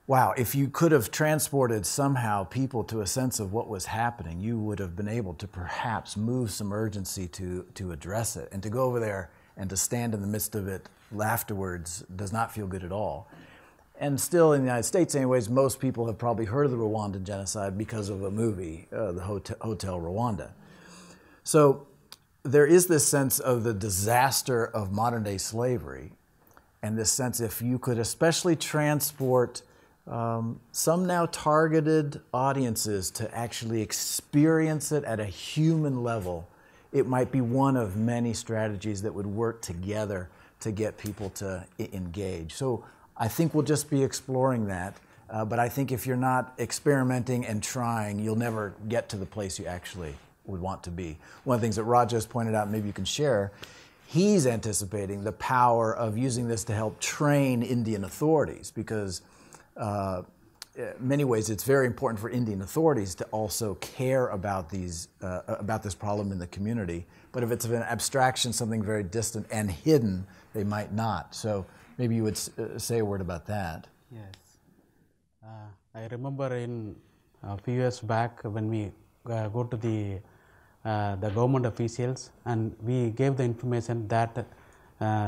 wow, if you could have transported somehow people to a sense of what was happening, you would have been able to perhaps move some urgency to address it. And to go over there and to stand in the midst of it afterwards does not feel good at all. And still in the United States anyways, most people have probably heard of the Rwandan genocide because of a movie, the Hotel Rwanda. So there is this sense of the disaster of modern day slavery, and this sense if you could especially transport some now targeted audiences to actually experience it at a human level, it might be one of many strategies that would work together to get people to engage. So I think we'll just be exploring that, but I think if you're not experimenting and trying, you'll never get to the place you actually would want to be. One of the things that Raj has pointed out, maybe you can share, he's anticipating the power of using this to help train Indian authorities, because in many ways it's very important for Indian authorities to also care about this problem in the community. But if it's an abstraction, something very distant and hidden, they might not. So maybe you would say a word about that. Yes. I remember in a few years back when we go to the government officials and we gave the information that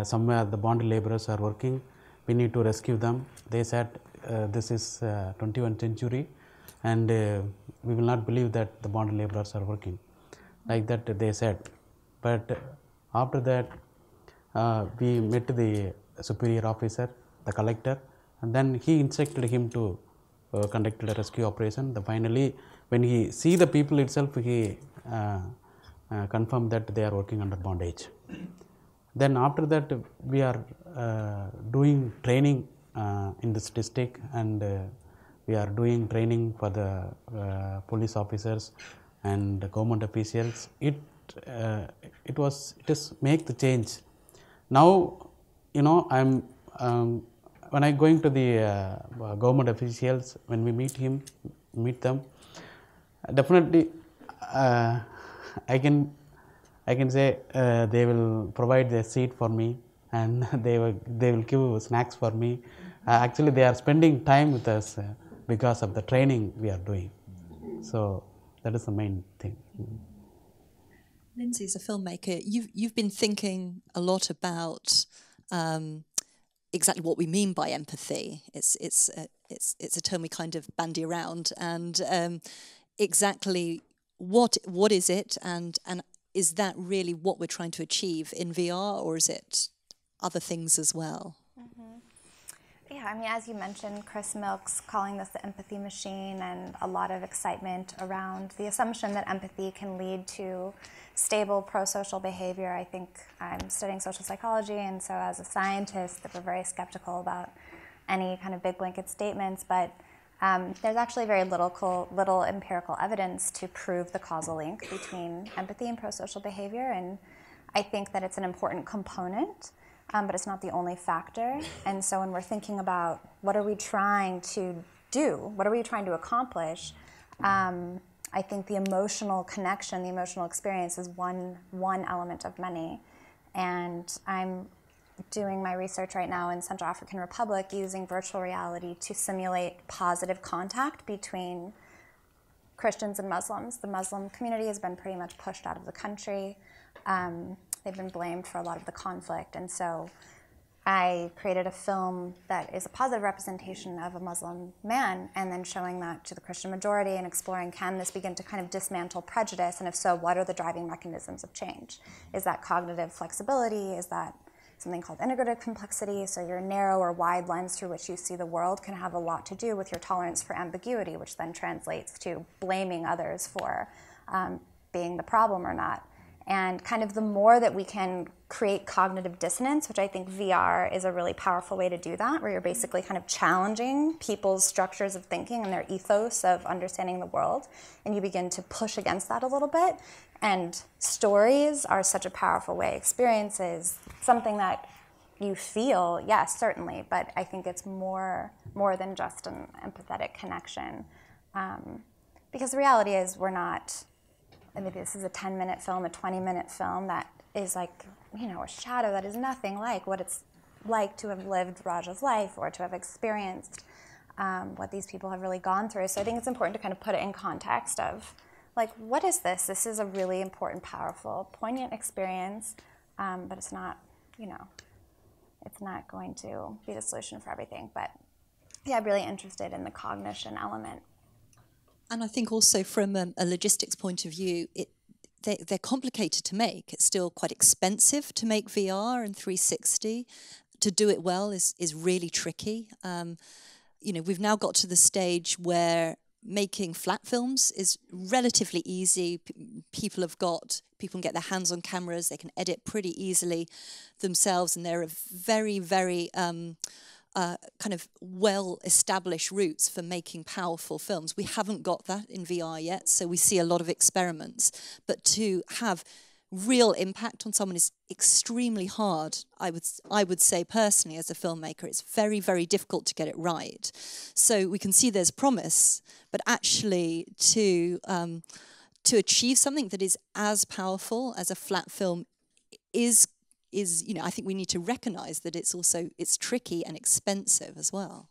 somewhere the bonded laborers are working, we need to rescue them. They said this is 21st century and we will not believe that the bonded laborers are working. Like that they said. But after that we met the superior officer, the collector, and then he instructed him to conduct a rescue operation. Finally, when he see the people itself, he confirmed that they are working under bondage. Then after that, we are doing training in this district, and we are doing training for the police officers and the government officials. It is make the change. Now, you know, when I going to the government officials, when we meet them, definitely I can say they will provide their seat for me, and they will give snacks for me. Actually, they are spending time with us because of the training we are doing. So that is the main thing. Lindsay, as a filmmaker, you've been thinking a lot about exactly what we mean by empathy. It's a term we kind of bandy around, and exactly what is it, and is that really what we're trying to achieve in VR, or is it other things as well? Mm-hmm. Yeah, I mean, as you mentioned, Chris Milk's calling this the empathy machine, and a lot of excitement around the assumption that empathy can lead to stable pro-social behavior. I think I'm studying social psychology, and so as a scientist, we're very skeptical about any kind of big blanket statements, but there's actually very little empirical evidence to prove the causal link between empathy and pro-social behavior, and I think that it's an important component, but it's not the only factor. And so when we're thinking about what are we trying to do, what are we trying to accomplish, I think the emotional connection, the emotional experience is one element of many. And I'm doing my research right now in Central African Republic using virtual reality to simulate positive contact between Christians and Muslims. The Muslim community has been pretty much pushed out of the country. They've been blamed for a lot of the conflict, and so I created a film that is a positive representation of a Muslim man, and then showing that to the Christian majority and exploring, can this begin to kind of dismantle prejudice, and if so, what are the driving mechanisms of change? Is that cognitive flexibility? Is that something called integrative complexity? So your narrow or wide lens through which you see the world can have a lot to do with your tolerance for ambiguity, which then translates to blaming others for being the problem or not. And kind of the more that we can create cognitive dissonance, which I think VR is a really powerful way to do that, where you're basically kind of challenging people's structures of thinking and their ethos of understanding the world, and you begin to push against that a little bit. And stories are such a powerful way. Experiences, something that you feel, yes, certainly, but I think it's more than just an empathetic connection. Because the reality is we're not, I mean, this is a 10-minute film, a 20-minute film that is like, you know, a shadow that is nothing like what it's like to have lived Raja's life or to have experienced what these people have really gone through. So I think it's important to kind of put it in context of, like, what is this? This is a really important, powerful, poignant experience, but it's not, you know, it's not going to be the solution for everything. But yeah, I'm really interested in the cognition element. And I think also from a logistics point of view, they're complicated to make. It's still quite expensive to make VR and 360. To do it well is really tricky. You know, we've now got to the stage where making flat films is relatively easy. People can get their hands on cameras, they can edit pretty easily themselves, and there are very, very kind of well-established routes for making powerful films. We haven't got that in VR yet, so we see a lot of experiments. But to have real impact on someone is extremely hard. I would say personally, as a filmmaker, it's very, very difficult to get it right. So we can see there's promise, but actually to achieve something that is as powerful as a flat film is, you know, I think we need to recognize that it's tricky and expensive as well.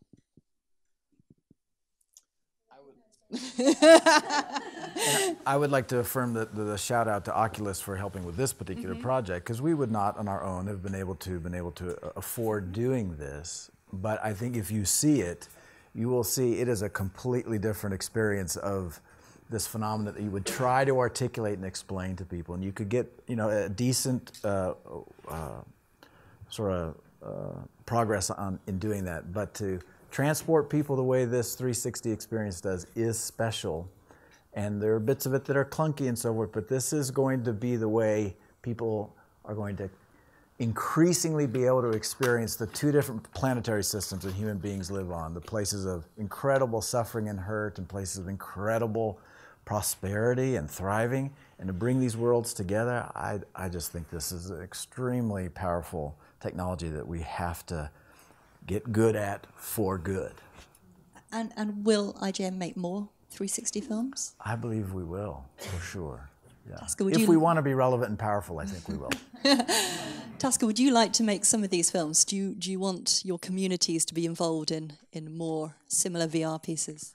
I would like to affirm the shout out to Oculus for helping with this particular project, because we would not on our own have been able to afford doing this. But I think if you see it, you will see it is a completely different experience of this phenomenon that you would try to articulate and explain to people, and you could get, you know, a decent progress in doing that. But to transport people the way this 360 experience does is special, and there are bits of it that are clunky and so forth, but this is going to be the way people are going to increasingly be able to experience the two different planetary systems that human beings live on, the places of incredible suffering and hurt and places of incredible prosperity and thriving, and to bring these worlds together. I just think this is an extremely powerful technology that we have to get good at for good. And will IGM make more 360 films? I believe we will, for sure. Yeah. Tashka, if we want to be relevant and powerful, I think we will. Tashka, would you like to make some of these films? Do you want your communities to be involved in more similar VR pieces?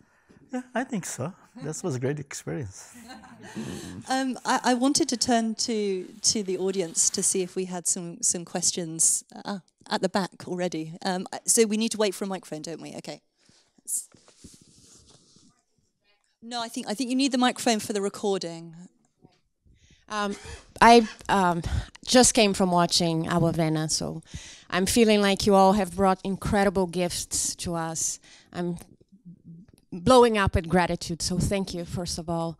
Yeah, I think so. This was a great experience. I wanted to turn to the audience to see if we had some questions at the back already. So we need to wait for a microphone, don't we? Okay. No, I think you need the microphone for the recording. I just came from watching Ywanawa, so I'm feeling like you all have brought incredible gifts to us. I'm blowing up with gratitude, so thank you, first of all.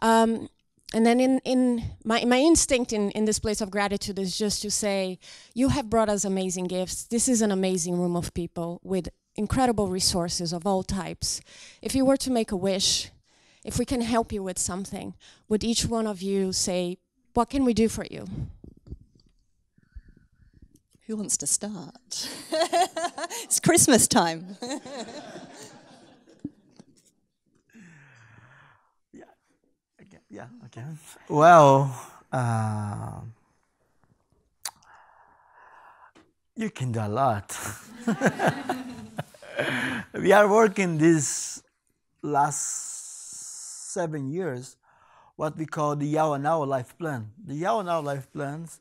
And then in my instinct in this place of gratitude is just to say, you have brought us amazing gifts. This is an amazing room of people with incredible resources of all types. If you were to make a wish, if we can help you with something, would each one of you say, what can we do for you? Who wants to start? It's Christmas time. Yeah, okay. Well, you can do a lot. We are working this last 7 years what we call the Yawanawa Life Plan. The Yawanawa Life Plans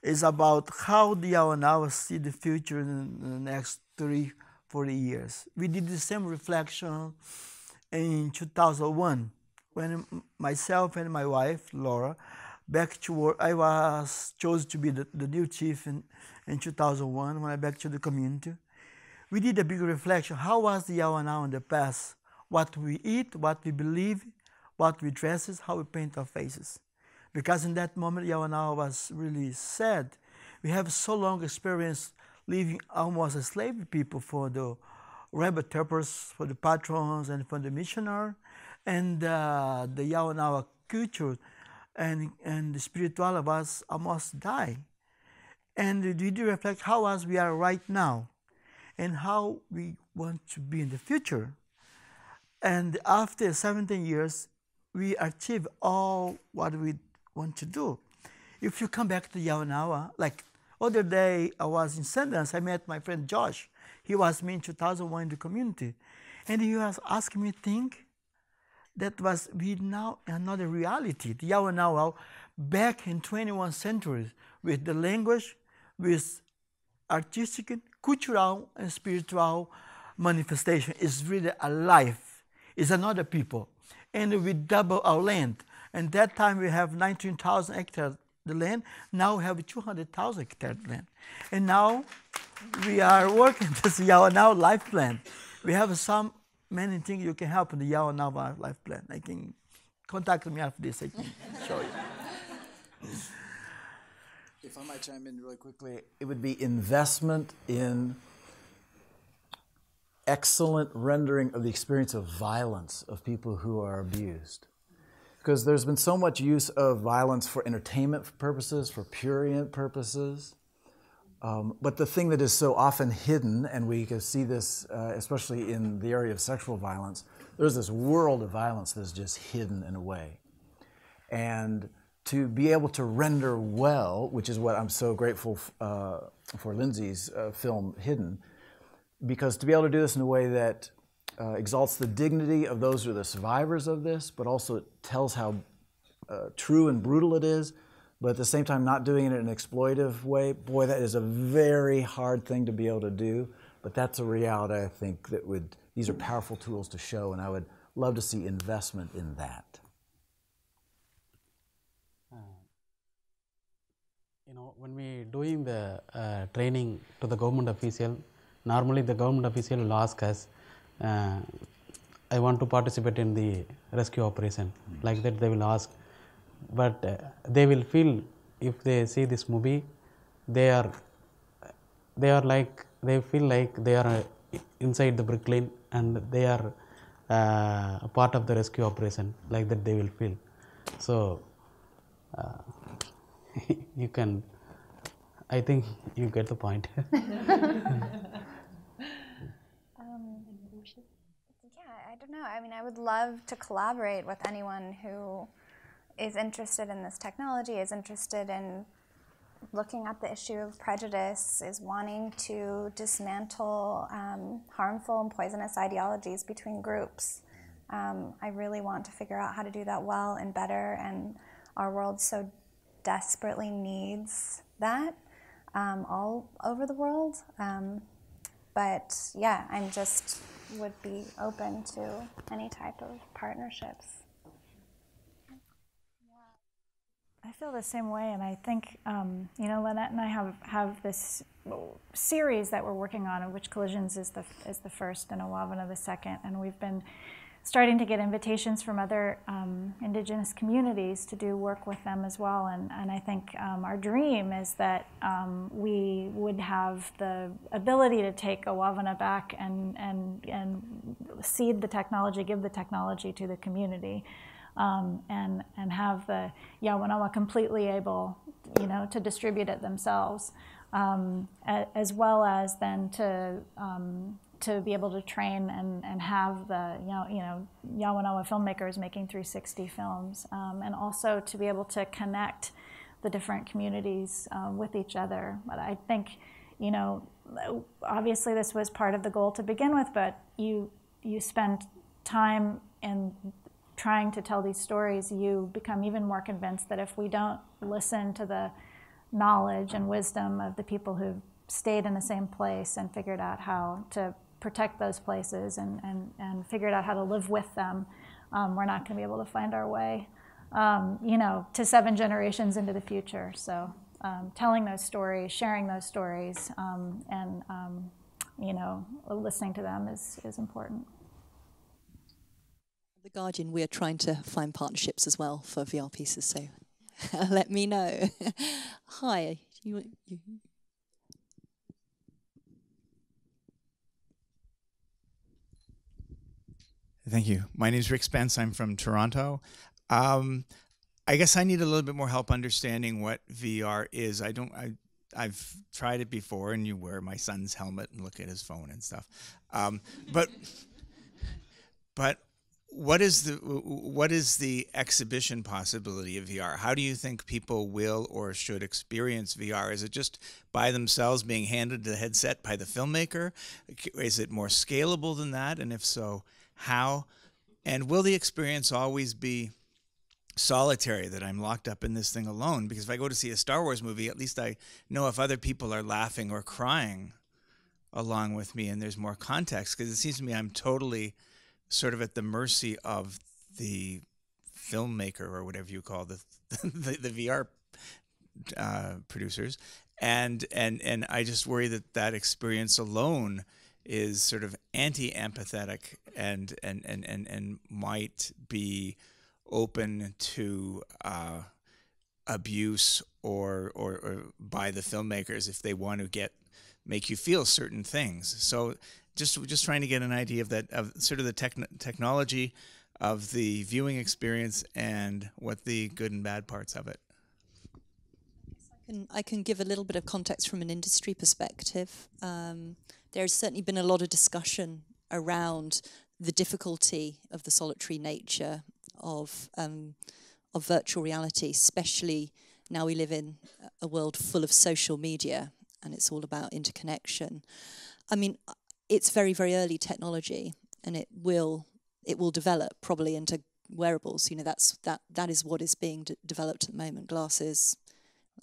is about how the Yawanawa see the future in the next 30, 40 years. We did the same reflection in 2001 when myself and my wife, Laura, back to work. I was chosen to be the new chief in 2001 when I back to the community. We did a big reflection. How was the Yawanawa in the past? What we eat, what we believe, what we dresses, how we paint our faces. Because in that moment, Yawanawa was really sad. We have so long experience living almost as slave people for the rebel helpers, for the patrons, and for the missionary, and the Yawanawa culture and the spiritual was almost die. And we do reflect how as we are right now and how we want to be in the future. And after 17 years, we achieve all what we want to do. If you come back to Yawanawa, like other day I was in Sundance, I met my friend Josh. He was me in 2001 in the community. And he was asking me think that was now another reality. The Yawanawa back in 21st century with the language, with artistic, cultural, and spiritual manifestation is really alive. It's another people. And we double our land. And that time we have 19,000 hectares the land. Now we have 200,000 hectares land. And now we are working this Yawanawa life plan. We have many things you can help in the Yawanawa life plan. I can contact me after this. I can show you. If I might chime in really quickly, it would be investment in excellent rendering of the experience of violence of people who are abused. Because there's been so much use of violence for entertainment purposes, for prurient purposes. But the thing that is so often hidden, and we can see this especially in the area of sexual violence, there's this world of violence that's just hidden in a way. And to be able to render well, which is what I'm so grateful for Lindsay's film, Hidden, because to be able to do this in a way that exalts the dignity of those who are the survivors of this, but also it tells how true and brutal it is, but at the same time not doing it in an exploitive way. Boy, that is a very hard thing to be able to do, but that's a reality I think that these are powerful tools to show, and I would love to see investment in that. When we doing the training to the government official, normally the government official will ask us, I want to participate in the rescue operation. Like that they will ask. But they will feel, if they see this movie, they feel like they are inside the brick lane and they are a part of the rescue operation. Like that they will feel. So you can, I think you get the point. I don't know. I mean, I would love to collaborate with anyone who is interested in this technology, is interested in looking at the issue of prejudice, is wanting to dismantle harmful and poisonous ideologies between groups. I really want to figure out how to do that well and better, and our world so desperately needs that all over the world. But yeah, I'm just would be open to any type of partnerships. I feel the same way, and I think, Lynette and I have this series that we're working on, of which Collisions is the first and Ywanawa the second, and we've been starting to get invitations from other indigenous communities to do work with them as well, and I think our dream is that we would have the ability to take Ywanawa back and seed the technology, give the technology to the community. And have the Yawanawa completely able, to distribute it themselves, as well as then to be able to train and have the Yawanawa filmmakers making 360 films, and also to be able to connect the different communities with each other. But I think, obviously this was part of the goal to begin with, but you spend time in trying to tell these stories, you become even more convinced that if we don't listen to the knowledge and wisdom of the people who've stayed in the same place and figured out how to protect those places and figured out how to live with them, we're not going to be able to find our way, you know, to 7 generations into the future. So telling those stories, sharing those stories, and you know, listening to them is important. The Guardian, we are trying to find partnerships as well for VR pieces, so let me know. Hi. You. Thank you. My name is Rick Spence. I'm from Toronto. I guess I need a little bit more help understanding what VR is. I've tried it before, and you wear my son's helmet and look at his phone and stuff. But what is the exhibition possibility of VR? How do you think people will or should experience VR? Is it just by themselves being handed the headset by the filmmaker? Is it more scalable than that? And if so, how? And will the experience always be solitary, that I'm locked up in this thing alone? Because if I go to see a Star Wars movie, at least I know if other people are laughing or crying along with me, and there's more context. Because it seems to me I'm totally sort of at the mercy of the filmmaker, or whatever you call the VR producers, and I just worry that experience alone is sort of anti-empathetic and might be open to abuse or by the filmmakers if they want to make you feel certain things. So just trying to get an idea of sort of the technology of the viewing experience and what the good and bad parts of it. I can give a little bit of context from an industry perspective. There's certainly been a lot of discussion around the difficulty of the solitary nature of virtual reality, especially now we live in a world full of social media and it's all about interconnection. I mean, it's very, very early technology, and it will develop probably into wearables. You know, that is what is being developed at the moment. Glasses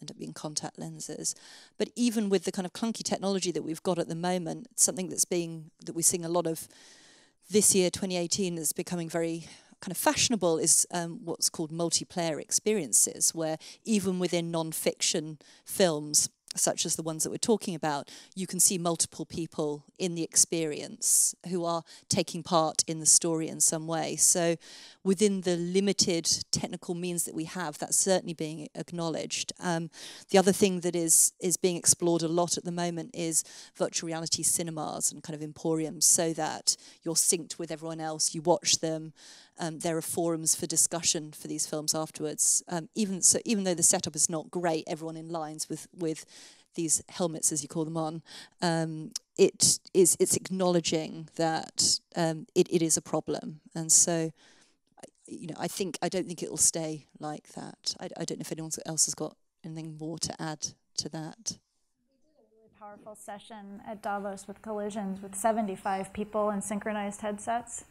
end up being contact lenses. But even with the kind of clunky technology that we've got at the moment, something that we're seeing a lot of this year, 2018, that's becoming very kind of fashionable is what's called multiplayer experiences, where even within non-fiction films, such as the ones that we're talking about, you can see multiple people in the experience who are taking part in the story in some way. So within the limited technical means that we have, that's certainly being acknowledged. The other thing that is being explored a lot at the moment is virtual reality cinemas and kind of emporiums, so that you're synced with everyone else, you watch them. There are forums for discussion for these films afterwards. Even though the setup is not great, everyone in lines with these helmets, as you call them, on, it's acknowledging that it is a problem. And so, you know, I don't think it will stay like that. I don't know if anyone else has got anything more to add to that. Powerful session at Davos with Collisions with 75 people in synchronized headsets,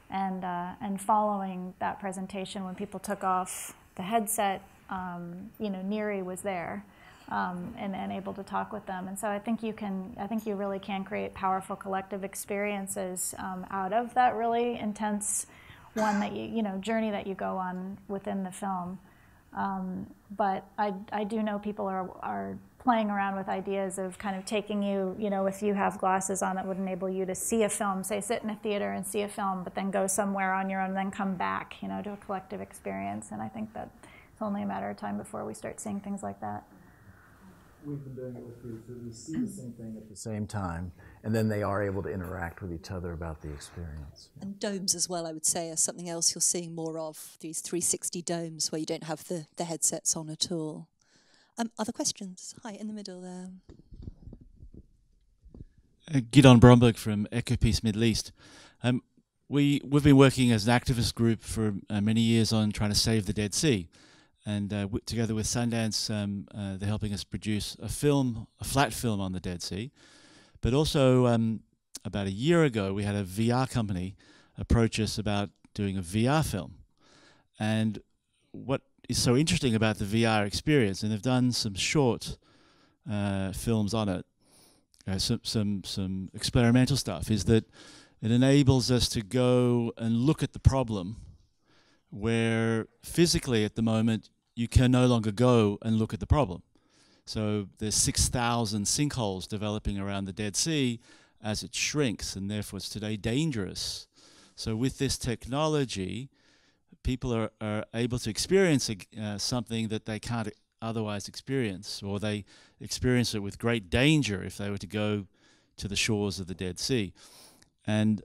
and following that presentation, when people took off the headset, you know, Neri was there and able to talk with them, and so I think you really can create powerful collective experiences out of that really intense one that you know journey that you go on within the film. But I do know people are playing around with ideas of kind of taking you, you know, if you have glasses on that would enable you to see a film, say sit in a theater and see a film, but then go somewhere on your own and then come back, you know, to a collective experience. And I think that it's only a matter of time before we start seeing things like that. We've been doing it with groups where we see the same thing at the same time, and then they are able to interact with each other about the experience. And domes as well, I would say, are something else you're seeing more of, these 360 domes where you don't have the headsets on at all. Other questions? Hi, in the middle there. Gidon Bromberg from Ecopeace Middle East. We've been working as an activist group for many years on trying to save the Dead Sea. And together with Sundance, they're helping us produce a flat film on the Dead Sea. But also, about a year ago, we had a VR company approach us about doing a VR film. And what is so interesting about the VR experience, and they've done some short films on it, some experimental stuff, is that it enables us to go and look at the problem where physically at the moment you can no longer go and look at the problem. So there's 6,000 sinkholes developing around the Dead Sea as it shrinks, and therefore it's today dangerous. So with this technology, people are able to experience something that they can't otherwise experience, or they experience it with great danger if they were to go to the shores of the Dead Sea. And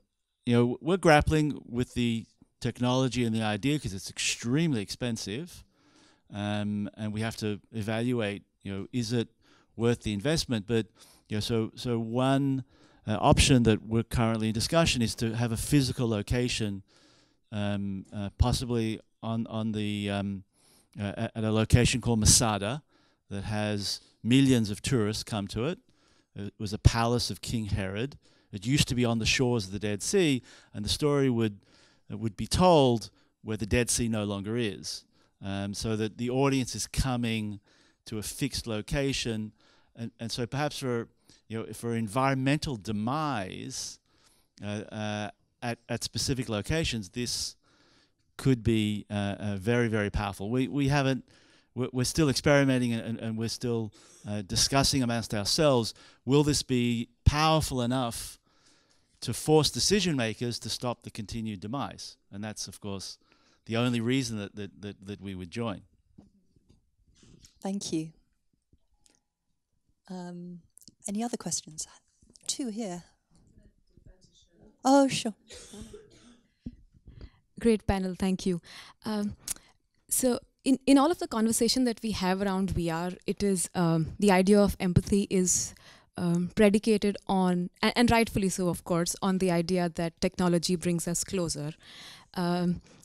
we're grappling with the technology and the idea because it's extremely expensive, and we have to evaluate, is it worth the investment? But so one option that we're currently in discussion is to have a physical location, possibly on the at a location called Masada that has millions of tourists come to it. It was a palace of King Herod. It used to be on the shores of the Dead Sea, and the story would be told where the Dead Sea no longer is, so that the audience is coming to a fixed location, and so perhaps for environmental demise at specific locations, this could be very, very powerful. We're still experimenting and we're still discussing amongst ourselves, will this be powerful enough to force decision makers to stop the continued demise? And that's, of course, the only reason that we would join. Thank you. Any other questions? 2 here. Oh, sure. Great panel, thank you. So in all of the conversation that we have around VR, it is the idea of empathy is predicated on, and rightfully so, of course, on the idea that technology brings us closer.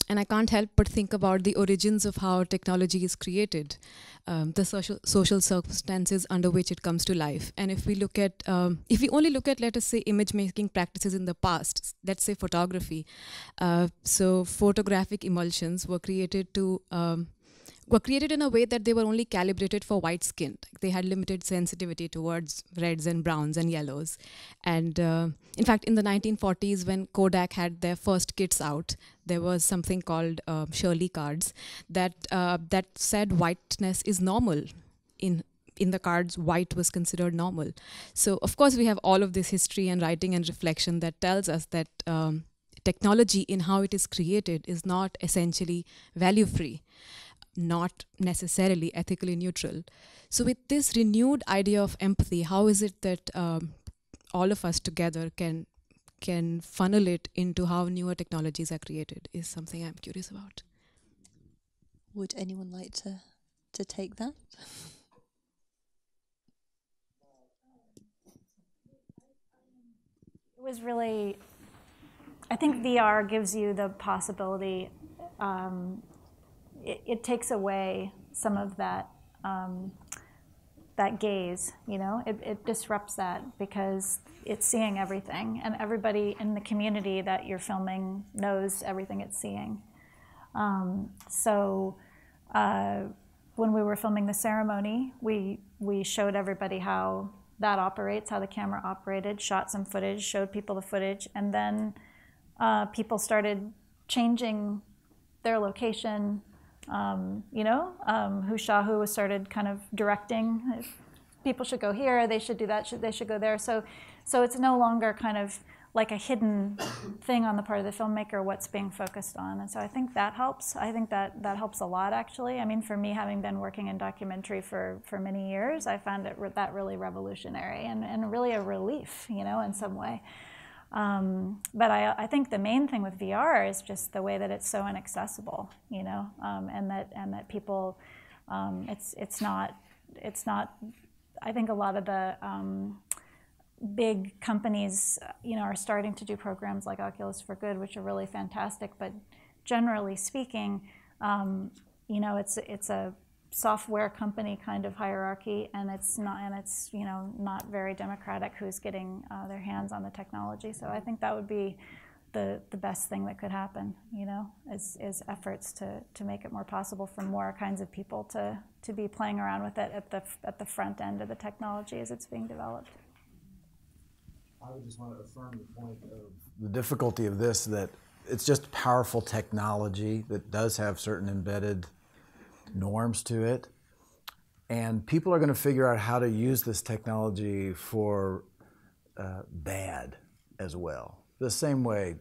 And I can't help but think about the origins of how technology is created, the social circumstances under which it comes to life. And if we look at, if we only look at, let us say, image-making practices in the past, let's say photography. So photographic emulsions were created in a way that they were only calibrated for white skin. They had limited sensitivity towards reds and browns and yellows. And in fact, in the 1940s, when Kodak had their first kits out, there was something called Shirley cards that said whiteness is normal. In the cards, white was considered normal. So of course, we have all of this history and writing and reflection that tells us that technology in how it is created is not essentially value-free, not necessarily ethically neutral. So with this renewed idea of empathy, how is it that all of us together can funnel it into how newer technologies are created is something I'm curious about. Would anyone like to take that? It was really, I think VR gives you the possibility, it takes away some of that that gaze, it disrupts that because it's seeing everything, and everybody in the community that you're filming knows everything it's seeing. So when we were filming the ceremony, we showed everybody how that operates, how the camera operated, shot some footage, showed people the footage, and then people started changing their location. Hushahu started kind of directing, people should go here, they should do that, they should go there. So it's no longer kind of like a hidden thing on the part of the filmmaker, what's being focused on. And so I think that helps. I think that helps a lot, actually. I mean, for me, having been working in documentary for many years, I found that really revolutionary and really a relief, in some way. But I think the main thing with VR is just the way that it's so inaccessible, and that people, it's not. I think a lot of the big companies, are starting to do programs like Oculus for Good, which are really fantastic. But generally speaking, it's a software company kind of hierarchy, and it's not very democratic who's getting their hands on the technology. So I think that would be the best thing that could happen, you know, is efforts to make it more possible for more kinds of people to be playing around with it at the front end of the technology as it's being developed. I would just want to affirm the point of the difficulty of this, that it's just powerful technology that does have certain embedded norms to it. And people are going to figure out how to use this technology for bad as well. The same way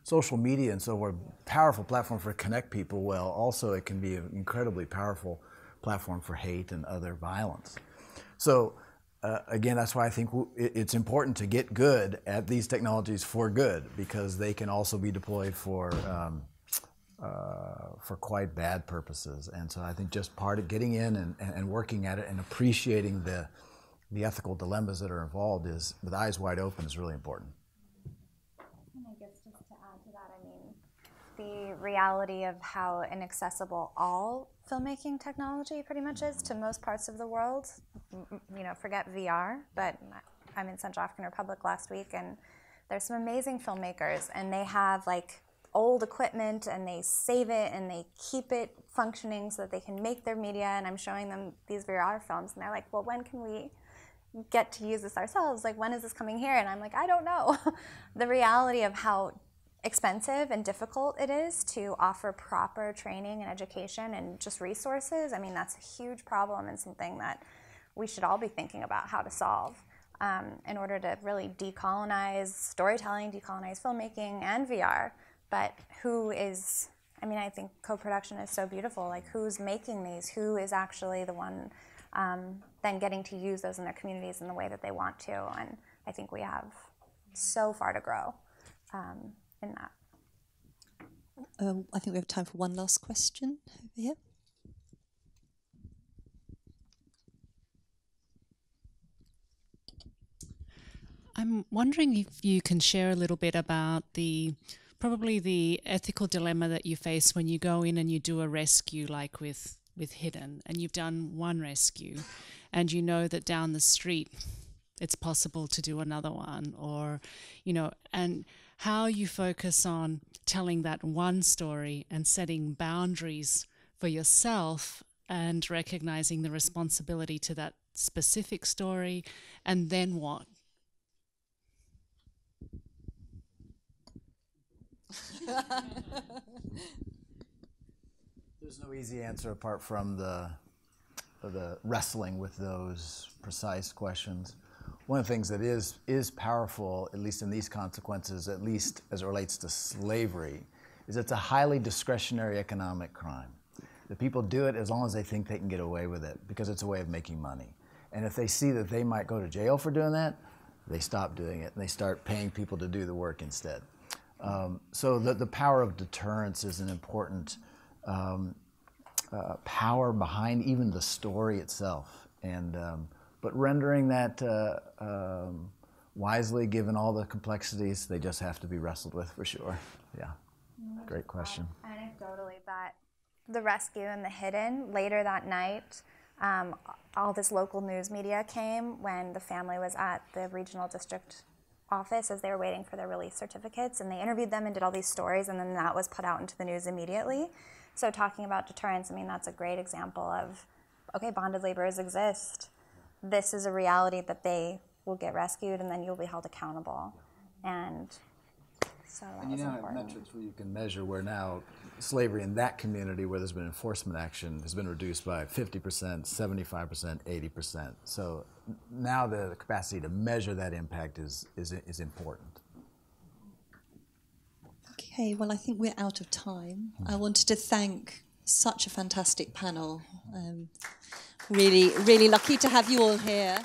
social media and so forth, powerful platform for connect people well, also it can be an incredibly powerful platform for hate and other violence. So again, that's why I think it's important to get good at these technologies for good, because they can also be deployed for quite bad purposes. And so I think just part of getting in and working at it and appreciating the ethical dilemmas that are involved is, with eyes wide open, is really important. And I guess just to add to that, I mean, the reality of how inaccessible all filmmaking technology pretty much is to most parts of the world. You know, forget VR, but I'm in Central African Republic last week, and there's some amazing filmmakers, and they have like old equipment, and they save it, and they keep it functioning so that they can make their media, and I'm showing them these VR films, and they're like, well, when can we get to use this ourselves? Like, when is this coming here? And I'm like, I don't know. The reality of how expensive and difficult it is to offer proper training and education and just resources, I mean, that's a huge problem and something that we should all be thinking about how to solve in order to really decolonize storytelling, decolonize filmmaking and VR. But who is, I mean, I think co-production is so beautiful. Like, who's making these? Who is actually the one then getting to use those in their communities in the way that they want to? And I think we have so far to grow in that. I think we have time for one last question over here. I'm wondering if you can share a little bit about probably the ethical dilemma that you face when you go in and you do a rescue, like with Hidden, and you've done one rescue, and you know that down the street it's possible to do another one, or, you know, and how you focus on telling that one story and setting boundaries for yourself and recognizing the responsibility to that specific story, and then what? There's no easy answer apart from the wrestling with those precise questions. One of the things that is powerful, at least in these consequences, at least as it relates to slavery, is it's a highly discretionary economic crime. The people do it as long as they think they can get away with it, because it's a way of making money. And if they see that they might go to jail for doing that, they stop doing it and they start paying people to do the work instead. So the power of deterrence is an important power behind even the story itself. And but rendering that wisely, given all the complexities, they just have to be wrestled with for sure. Yeah, great question. Anecdotally, that the rescue and the Hidden, later that night, all this local news media came when the family was at the regional district office as they were waiting for their release certificates, and they interviewed them and did all these stories, and then that was put out into the news immediately. So talking about deterrence, I mean, that's a great example of, okay, bonded laborers exist. This is a reality that they will get rescued, and then you'll be held accountable. And so that was important. And you now have metrics where you can measure where now slavery in that community where there's been enforcement action has been reduced by 50%, 75%, 80%. So now the capacity to measure that impact is important. Okay, well, I think we're out of time. I wanted to thank such a fantastic panel. Really, really lucky to have you all here.